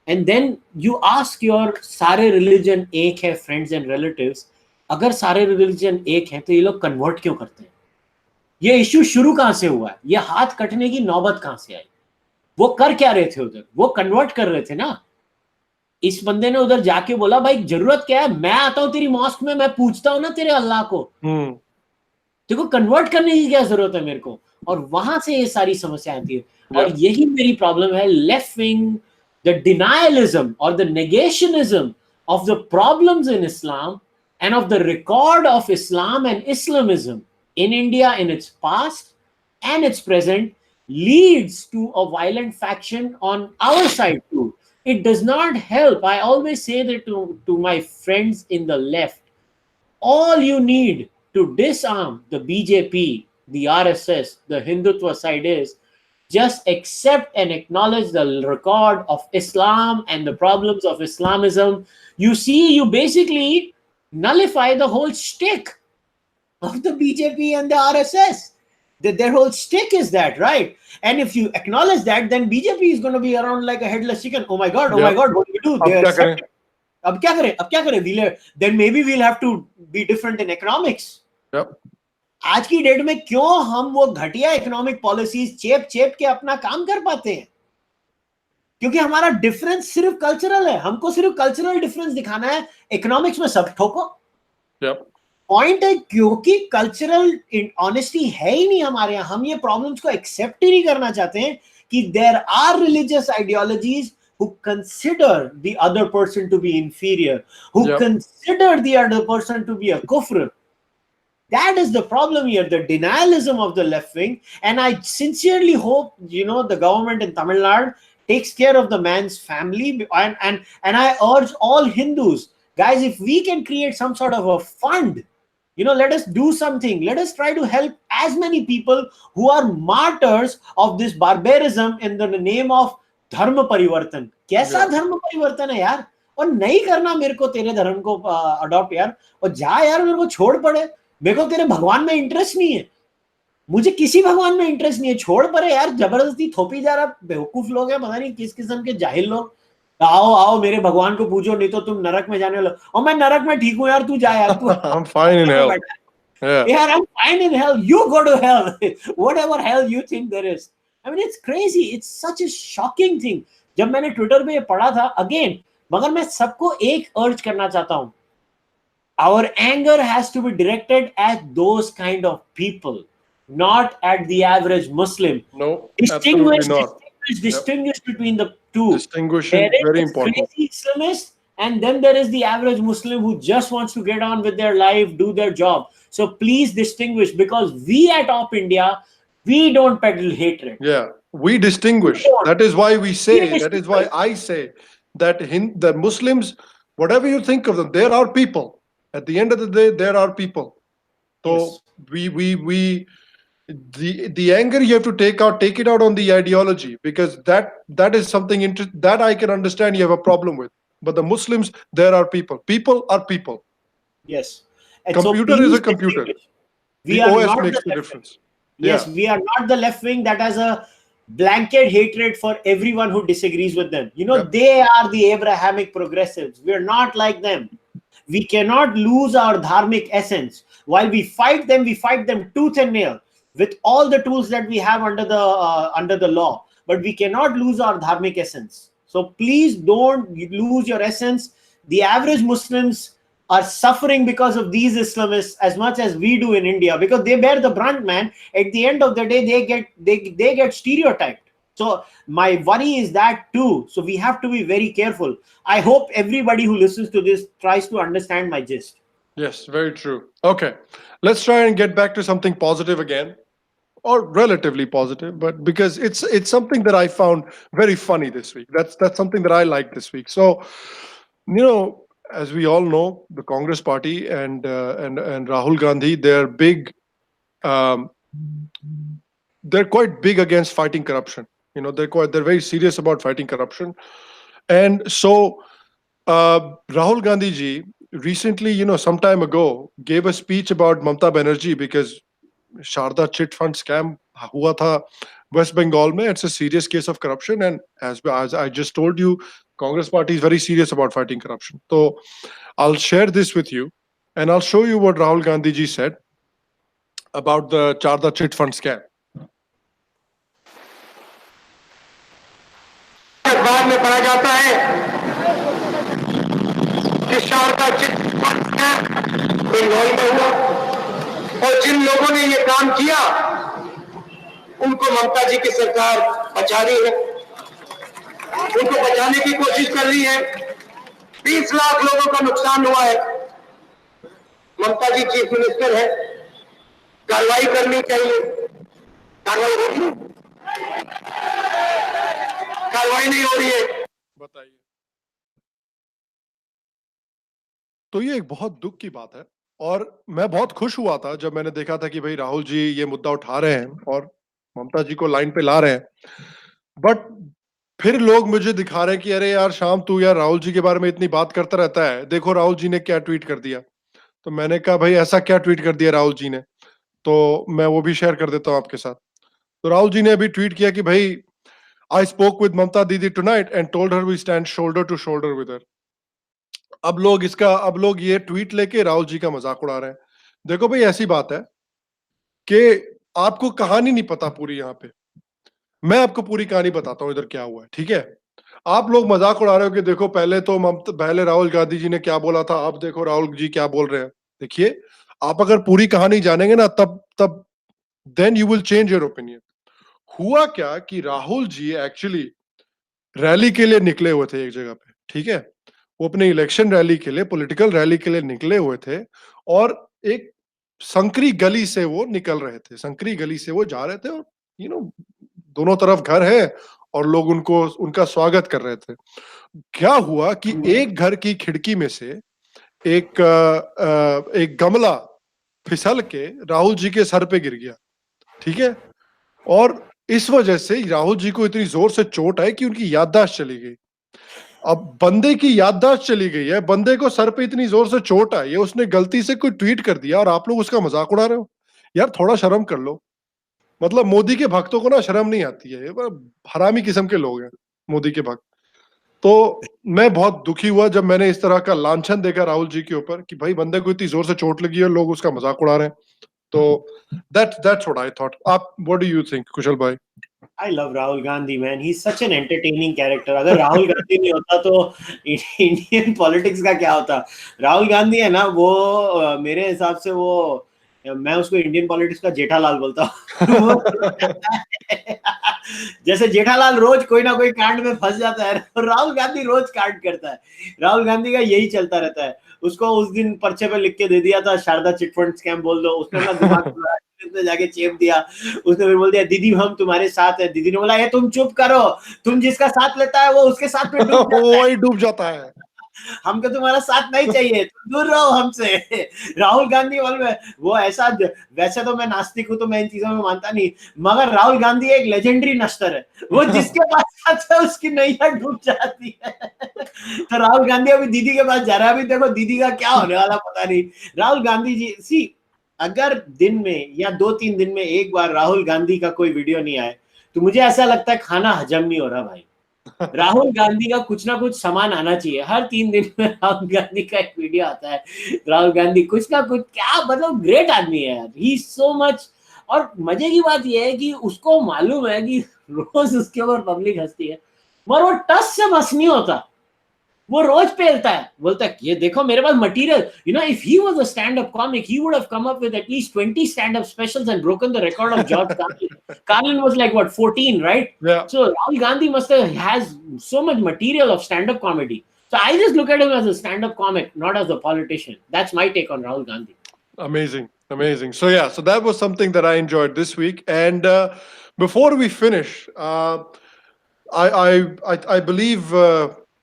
And then you ask your sare religion ek hai friends and relatives, अगर सारे religion एक है तो ये लोग convert क्यों करते हैं? ये इश्यू शुरू कहां से हुआ है? ये हाथ कटने की नौबत कहां से आई? वो कर क्या रहे थे उधर? वो कन्वर्ट कर रहे थे ना. इस बंदे ने उधर जाके बोला, भाई जरूरत क्या है, मैं आता हूं तेरी मॉस्क में, मैं पूछता हूं ना तेरे अल्लाह को, देखो कन्वर्ट करने की क्या जरूरत है मेरे को. और वहां से ये सारी समस्या आती है. और यही मेरी प्रॉब्लम है. लेफ्ट विंग, द डिनायलिज्म और the negationism of the problems in Islam and of the record of Islam and Islamism in India in its past and its present leads to a violent faction on our side too. It does not help. I always say that to my friends in the left, all you need to disarm the BJP, the RSS, the Hindutva side is just accept and acknowledge the record of Islam and the problems of Islamism. You see, you basically nullify the whole shtick of the BJP and the RSS. Their whole stick is that, right? And if you acknowledge that, then BJP is going to be around like a headless chicken. Oh my God, what do we do? अब They क्या accept करें? it. अब क्या करें? Then maybe we'll have to be different in economics. Yep. आज की date में क्यों हम वो घटिया इकोनॉमिक पॉलिसीज चेप के अपना काम कर पाते हैं? क्योंकि हमारा डिफरेंस सिर्फ कल्चरल है. हमको सिर्फ कल्चरल डिफरेंस दिखाना है. इकोनॉमिक्स में सब ठोको. पॉइंट है क्योंकि कल्चरल ऑनेस्टी है ही नहीं हमारे यहाँ. हम ये प्रॉब्लम्स को एक्सेप्ट ही नहीं करना चाहते हैं कि there are religious ideologies who consider the other person to be inferior, who consider the other person to be a kufr. That is the problem here, the denialism of the left wing. And I sincerely hope, the government in Tamil Nadu takes care of the man's family. And I urge all Hindus, guys, if we can create some sort of a fund, let us do something. Let us try to help as many people who are martyrs of this barbarism in the name of धर्म परिवर्तन. कैसा धर्म परिवर्तन है यार? और नहीं करना मेरे को तेरे धर्म को अडॉप्ट यार, और जा यार, मेरे को छोड़ पड़े. मेरे को तेरे भगवान में इंटरेस्ट नहीं है. मुझे किसी भगवान में इंटरेस्ट नहीं है. छोड़ पड़े यार. जबरदस्ती थोपी जा रहा. बेवकूफ लोग हैं, पता नहीं किस किस्म के जाहिल लोग. आओ मेरे भगवान को पूजो, नहीं तो तुम नरक में जाने वाले. और मैं नरक में ठीक हूँ यार, तू जा यार. तू I'm fine in hell. Yeah, I'm fine in hell. You go to hell. Whatever hell you think there is. I mean, it's crazy. It's such a shocking thing. जब मैंने ट्विटर पे ये पढ़ा था, again, मगर मैं सबको एक अर्ज करना चाहता हूँ. Our anger has to be directed at those kind of people, not at the average Muslim. No, absolutely not. Distinguish between the two. Distinguishing is very important. There is the crazy Islamist, and then there is the average Muslim who just wants to get on with their life, do their job. So please distinguish, because we at OpIndia, we don't peddle hatred. Yeah, we distinguish. That is why we say, that is why I say that the Muslims, whatever you think of them, they're our people. At the end of the day, they're our people. So yes. The anger you have to take it out on the ideology, because that is something that I can understand you have a problem with. But the Muslims, they're our people. People are people. Yes. And computer is a computer. The OS makes the difference. Yes, we are not the left wing that has a blanket hatred for everyone who disagrees with them. They are the Abrahamic progressives. We are not like them. We cannot lose our dharmic essence. While we fight them tooth and nail with all the tools that we have under the law. But we cannot lose our dharmic essence. So please don't lose your essence. The average Muslims are suffering because of these Islamists as much as we do in India, because they bear the brunt, man. At the end of the day, they get stereotyped. So my worry is that too. So we have to be very careful. I hope everybody who listens to this tries to understand my gist. Yes, very true. Okay, let's try and get back to something positive again, or relatively positive, but because it's something that I found very funny this week. That's something that I like this week. So, as we all know, the Congress Party and Rahul Gandhi, they're big. They're quite big against fighting corruption. They're very serious about fighting corruption. And so Rahul Gandhi ji recently, some time ago, gave a speech about Mamata Banerjee, because Sharda chit fund scam hua tha West Bengal mein. It's a serious case of corruption, and as I just told you, Congress Party is very serious about fighting corruption. So I'll share this with you, and I'll show you what Rahul Gandhi ji said about the Sharda chit fund scam. अखबार में पढ़ा जाता है कि Sharda chit fund scam Bengal में हुआ, और जिन लोगों ने ये काम किया उनको ममता जी की सरकार बचा रही है, उनको बचाने की कोशिश कर रही है. 20 लाख लोगों का नुकसान हुआ है. ममता जी चीफ मिनिस्टर है, कार्रवाई करनी चाहिए. कार्रवाई होगी? कार्रवाई नहीं हो रही है. बताइए. तो ये एक बहुत दुख की बात है, और मैं बहुत खुश हुआ था जब मैंने देखा था कि भाई राहुल जी ये मुद्दा उठा रहे हैं और ममता जी को लाइन पे ला रहे हैं. बट फिर लोग मुझे दिखा रहे हैं कि अरे यार शाम, तू यार राहुल जी के बारे में इतनी बात करता रहता है, देखो राहुल जी ने क्या ट्वीट कर दिया. तो मैंने कहा भाई ऐसा क्या ट्वीट कर दिया राहुल जी ने. तो मैं वो भी शेयर कर देता हूं आपके साथ। तो राहुल जी ने अभी ट्वीट किया कि भाई, I spoke with Mamata Didi tonight and told her we stand shoulder to shoulder with her. अब लोग ये ट्वीट लेके राहुल जी का मजाक उड़ा रहे हैं। देखो भाई, ऐसी बात है कि आपको कहानी नहीं पता पूरी। यहाँ पे मैं आपको पूरी कहानी बताता हूँ इधर क्या हुआ है, ठीक है? आप लोग मजाक उड़ा रहे हो कि देखो पहले राहुल गांधी जी ने क्या बोला था, अब देखो राहुल जी क्या बोल रहे हैं। देखिए, आप अगर पूरी कहानी जानेंगे ना, तब तब then you will change your opinion. हुआ क्या कि राहुल जी एक्चुअली रैली के लिए निकले हुए थे एक जगह पे, ठीक है? वो अपने इलेक्शन रैली के लिए, पॉलिटिकल रैली के लिए निकले हुए थे, और एक संकरी गली से वो निकल रहे थे, संकरी गली से वो जा रहे थे, और दोनों तरफ घर है और लोग उनका स्वागत कर रहे थे। क्या हुआ कि एक घर की खिड़की में से एक गमला फिसल के राहुल जी के सर पे गिर गया, ठीक है? और इस वजह से राहुल जी को इतनी जोर से चोट आई कि उनकी याददाश्त चली गई। अब बंदे की याददाश्त चली गई है, बंदे को सर पे इतनी जोर से चोट आई है, उसने गलती से कोई ट्वीट कर दिया और आप लोग उसका मजाक उड़ा रहे हो। यार, थोड़ा शर्म कर लो। मतलब मोदी के भक्तों को ना शर्म नहीं आती है, ये हरामी किस्म के लोग हैं मोदी के भक्त। तो मैं बहुत दुखी हुआ जब मैंने इस तरह का लांछन देखा राहुल जी के ऊपर कि भाई, बंदे को इतनी जोर से चोट लगी है, लोग उसका मजाक उड़ा रहे हैं। तो that's what I thought. आप what do you think, कुशल भाई? I love Rahul Gandhi, man. He's such an entertaining character. अगर राहुल गांधी नहीं होता तो इंडियन पॉलिटिक्स का क्या होता? राहुल गांधी है ना, वो मेरे हिसाब से वो, मैं उसको इंडियन पॉलिटिक्स का जेठालाल बोलता हूँ। जैसे जेठालाल रोज कोई ना कोई कांड में फंस जाता है, राहुल गांधी रोज कांड करता है। राहुल गांधी का यही चलता रहता है। उसको उस दिन पर्चे पे लिख के दे दिया था, शारदा चिटफंड स्कैम बोल दो। उसने अपना दिमाग ने जाके चेप दिया। उसने फिर बोल दिया, दीदी हम तुम्हारे साथ है। दीदी ने बोला, ये तुम चुप करो, तुम जिसका साथ लेता है वो उसके साथ में डूब जाता है। वही डूब जाता है। हमको तुम्हारा साथ नहीं चाहिए, तुम दूर रहो हमसे। राहुल गांधी वो ऐसा, वैसे तो मैं नास्तिक हूं तो मैं इन चीजों में मानता नहीं, मगर राहुल गांधी एक लेजेंडरी नश्तर है। वो जिसके पास जाता है उसकी नैया डूब जाती है। तो राहुल गांधी अभी दीदी के पास जा रहा है। अभी देखो दीदी का क्या होने वाला पता नहीं। राहुल गांधी जी, सी, अगर दिन में या 2-3 दिन में एक बार राहुल गांधी का कोई वीडियो नहीं आए तो मुझे ऐसा लगता है खाना हजम नहीं हो रहा भाई। राहुल गांधी का कुछ ना कुछ सामान आना चाहिए। हर 3 दिन में राहुल गांधी का एक वीडियो आता है। राहुल गांधी कुछ ना कुछ, क्या मतलब ग्रेट आदमी है यार, ही सो मच। और मजे की बात यह है कि उसको मालूम है कि रोज उसके ऊपर पब्लिक हंसती है, मगर वो टस से बस नहीं होता। वो रोज पेलता है, बोलता है ये देखो मेरे पास material. You know, if he was a stand up comic he would have come up with एटलीस्ट 20 stand up specials and broken the record of George Carlin. Carlin was like what, 14, right? Yeah. So Rahul Gandhi has so much material of stand up comedy. So I just look at him as a stand up comic, not as a politician. That's my take on Rahul Gandhi. Amazing. So yeah, so that was something that I enjoyed this week. And before we finish, I believe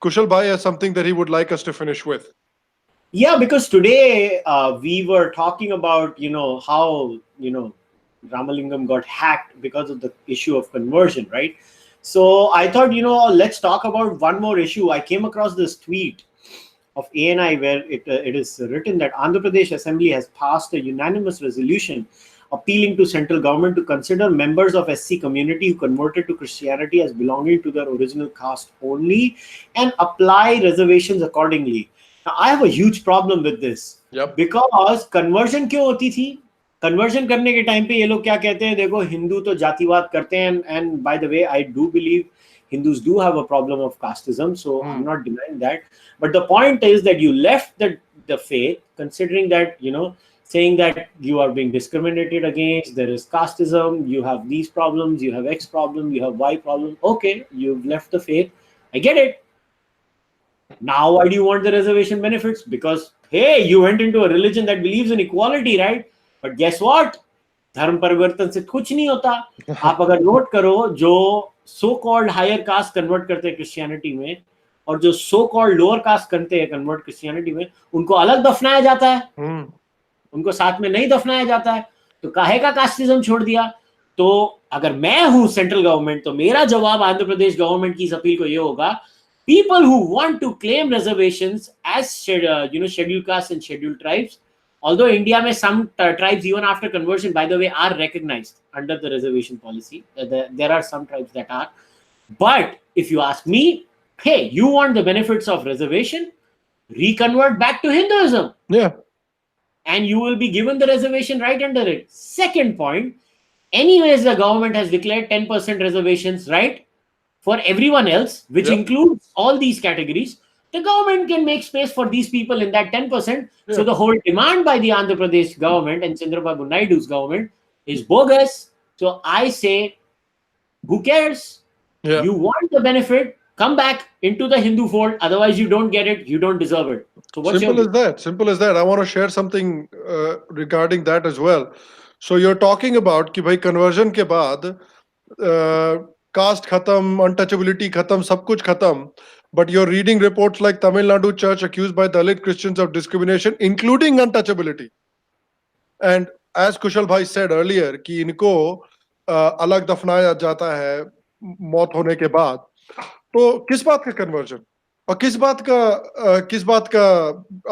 Kushal Bhai has something that he would like us to finish with. Yeah, because today we were talking about, how, Ramalingam got hacked because of the issue of conversion, right? So I thought, let's talk about one more issue. I came across this tweet of ANI where it is written that Andhra Pradesh Assembly has passed a unanimous resolution appealing to central government to consider members of SC community who converted to Christianity as belonging to their original caste only and apply reservations accordingly. Now, I have a huge problem with this. Yep. Because conversion क्यों होती थी? Conversion करने के time पे ये लोग क्या कहते हैं, देखो हिंदू तो जातिवाद करते हैं, and by the way I do believe Hindus do have a problem of casteism, so I'm not denying that. But the point is that you left the faith, considering that, saying that you are being discriminated against, there is casteism, you have these problems, you have X problem, you have Y problem. Okay, you've left the faith. I get it. Now, why do you want the reservation benefits? Because, hey, you went into a religion that believes in equality, right? But guess what? धर्म परिवर्तन से कुछ नहीं होता. आप अगर note करो, जो so called higher caste convert करते हैं क्रिश्चियनिटी में और जो सो कॉल्ड लोअर कास्ट करते हैं कन्वर्ट क्रिश्चियनिटी में, उनको अलग दफनाया जाता है, उनको साथ में नहीं दफनाया जाता है. तो काहे का कास्टिज्म छोड़ दिया? तो अगर मैं हूं सेंट्रल गवर्नमेंट, तो मेरा जवाब आंध्र प्रदेश गवर्नमेंट की इस अपील को ये होगा, people who want to claim reservations as scheduled castes and scheduled tribes, Although India में some tribes even after conversion, by the way, are recognized under the reservation policy. There are some tribes that are. But if you ask me, hey, you want the benefits of reservation, reconvert back to Hinduism. Yeah. And you will be given the reservation right under it. Second point, anyways, the government has declared 10% reservations, right? For everyone else, which includes all these categories. The government can make space for these people in that 10%. Yeah. So the whole demand by the Andhra Pradesh government and Chandrababu Naidu's government is bogus. So I say, who cares? Yeah. You want the benefit, come back into the Hindu fold. Otherwise, you don't get it. You don't deserve it. So what's Simple as that. Simple as that. I want to share something regarding that as well. So you're talking about कि भाई conversion के बाद caste khatam, untouchability khatam, sab kuch khatam. But you're reading reports like Tamil Nadu church accused by Dalit Christians of discrimination, including untouchability. And as Kushal bhai said earlier, कि इनको अलग दफनाया जाता है मौत होने के बाद. तो किस बात का कन्वर्जन और किस बात का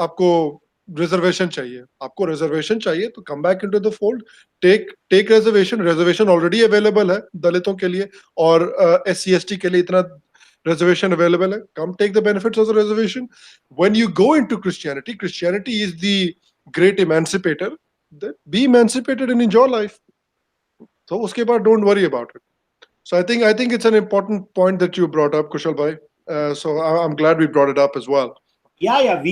आपको रिजर्वेशन चाहिए? आपको रिजर्वेशन चाहिए तो come back into the fold, take reservation already available है दलितों के लिए और SC/ST के लिए इतना रिजर्वेशन अवेलेबल है. Come take the benefits of the reservation. When you go into Christianity is the great emancipator. Be emancipated and enjoy life. तो उसके बाद don't worry about it. So I think it's an important point that you brought up, Kushal bhai. So I'm glad we brought it up as well. Yeah.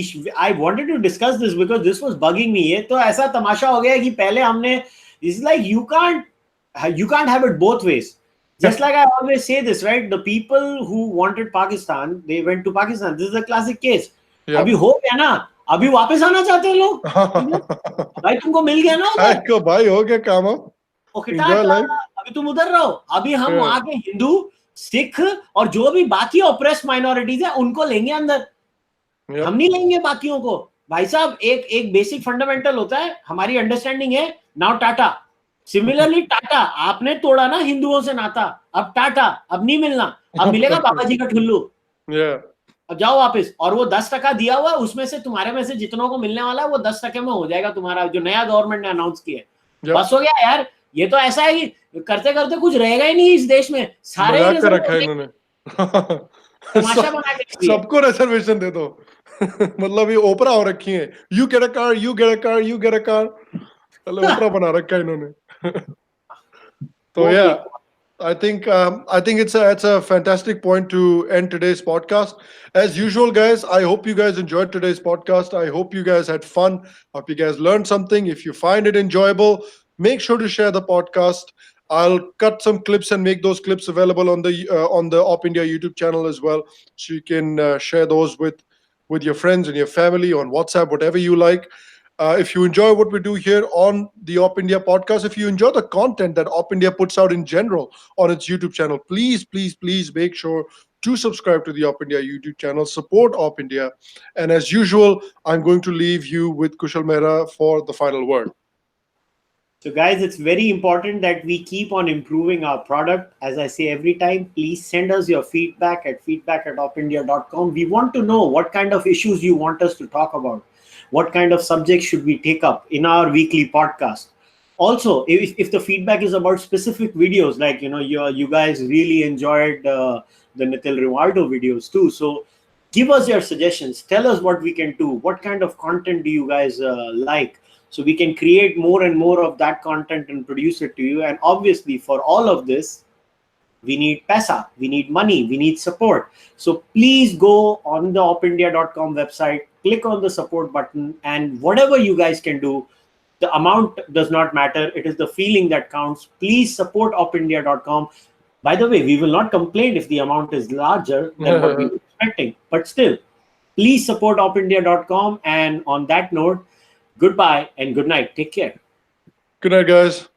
I wanted to discuss this because this was bugging me. ये तो ऐसा तमाशा हो गया कि पहले हमने, it's like you can't have it both ways. Just like I always say this, right? The people who wanted Pakistan, they went to Pakistan. This is a classic case. Yeah. अभी हो गया ना, अभी वापस आना चाहते हैं लोग. भाई तुमको मिल गया ना उधर. भाई हो गया काम. अभी तुम उधर रहो. अभी हम वहां के हिंदू, सिख और जो भी बाकी ऑप्रेस्ड माइनॉरिटीज है उनको लेंगे अंदर. हम नहीं लेंगे बाकियों को. भाई साहब, एक बेसिक फंडामेंटल होता है, हमारी अंडरस्टैंडिंग है. नाउ टाटा. सिमिलरली टाटा, आपने तोड़ा ना हिंदुओं से नाता, अब टाटा, अब नहीं मिलना. अब मिलेगा बाबा जी का ठुल्लू. अब जाओ वापस. और वो 10% दिया हुआ, उसमें से तुम्हारे में से जितनों को मिलने वाला है वो 10% में हो जाएगा तुम्हारा, जो नया गवर्नमेंट ने अनाउंस किया है. बस हो गया यार. ये तो ऐसा है कि करते करते कुछ रहेगा ही नहीं इस देश में. सारे रखा है इन्होंने. सबको रिजर्वेशन दे दो. मतलब ये ओपरा हो रखी है. You get a car, you get a car, you get a car. चलो ओपरा बना रखा है इन्होंने. तो yeah, I think it's a fantastic point to end today's podcast. As usual, guys, I hope you guys enjoyed today's podcast. I hope you guys had fun. Hope you guys learned something. If you find it enjoyable, make sure to share the podcast. I'll cut some clips and make those clips available on the OpIndia YouTube channel as well, so you can share those with your friends and your family on WhatsApp, whatever you like. If you enjoy what we do here on the OpIndia podcast, if you enjoy the content that OpIndia puts out in general on its YouTube channel, please make sure to subscribe to the OpIndia YouTube channel, support OpIndia. And as usual, I'm going to leave you with Kushal Mehra for the final word. So guys, it's very important that we keep on improving our product. As I say every time, please send us your feedback at feedback@opindia.com. We want to know what kind of issues you want us to talk about. What kind of subjects should we take up in our weekly podcast? Also, if the feedback is about specific videos, like, you guys really enjoyed the Nitil Rivaldo videos too. So give us your suggestions. Tell us what we can do. What kind of content do you guys like? So we can create more and more of that content and produce it to you. And obviously, for all of this, we need paisa, we need money, we need support. So please go on the opindia.com website, click on the support button, and whatever you guys can do, the amount does not matter. It is the feeling that counts. Please support opindia.com. By the way, we will not complain if the amount is larger than what we were expecting. But still, please support opindia.com. And on that note, goodbye and good night. Take care. Good night, guys.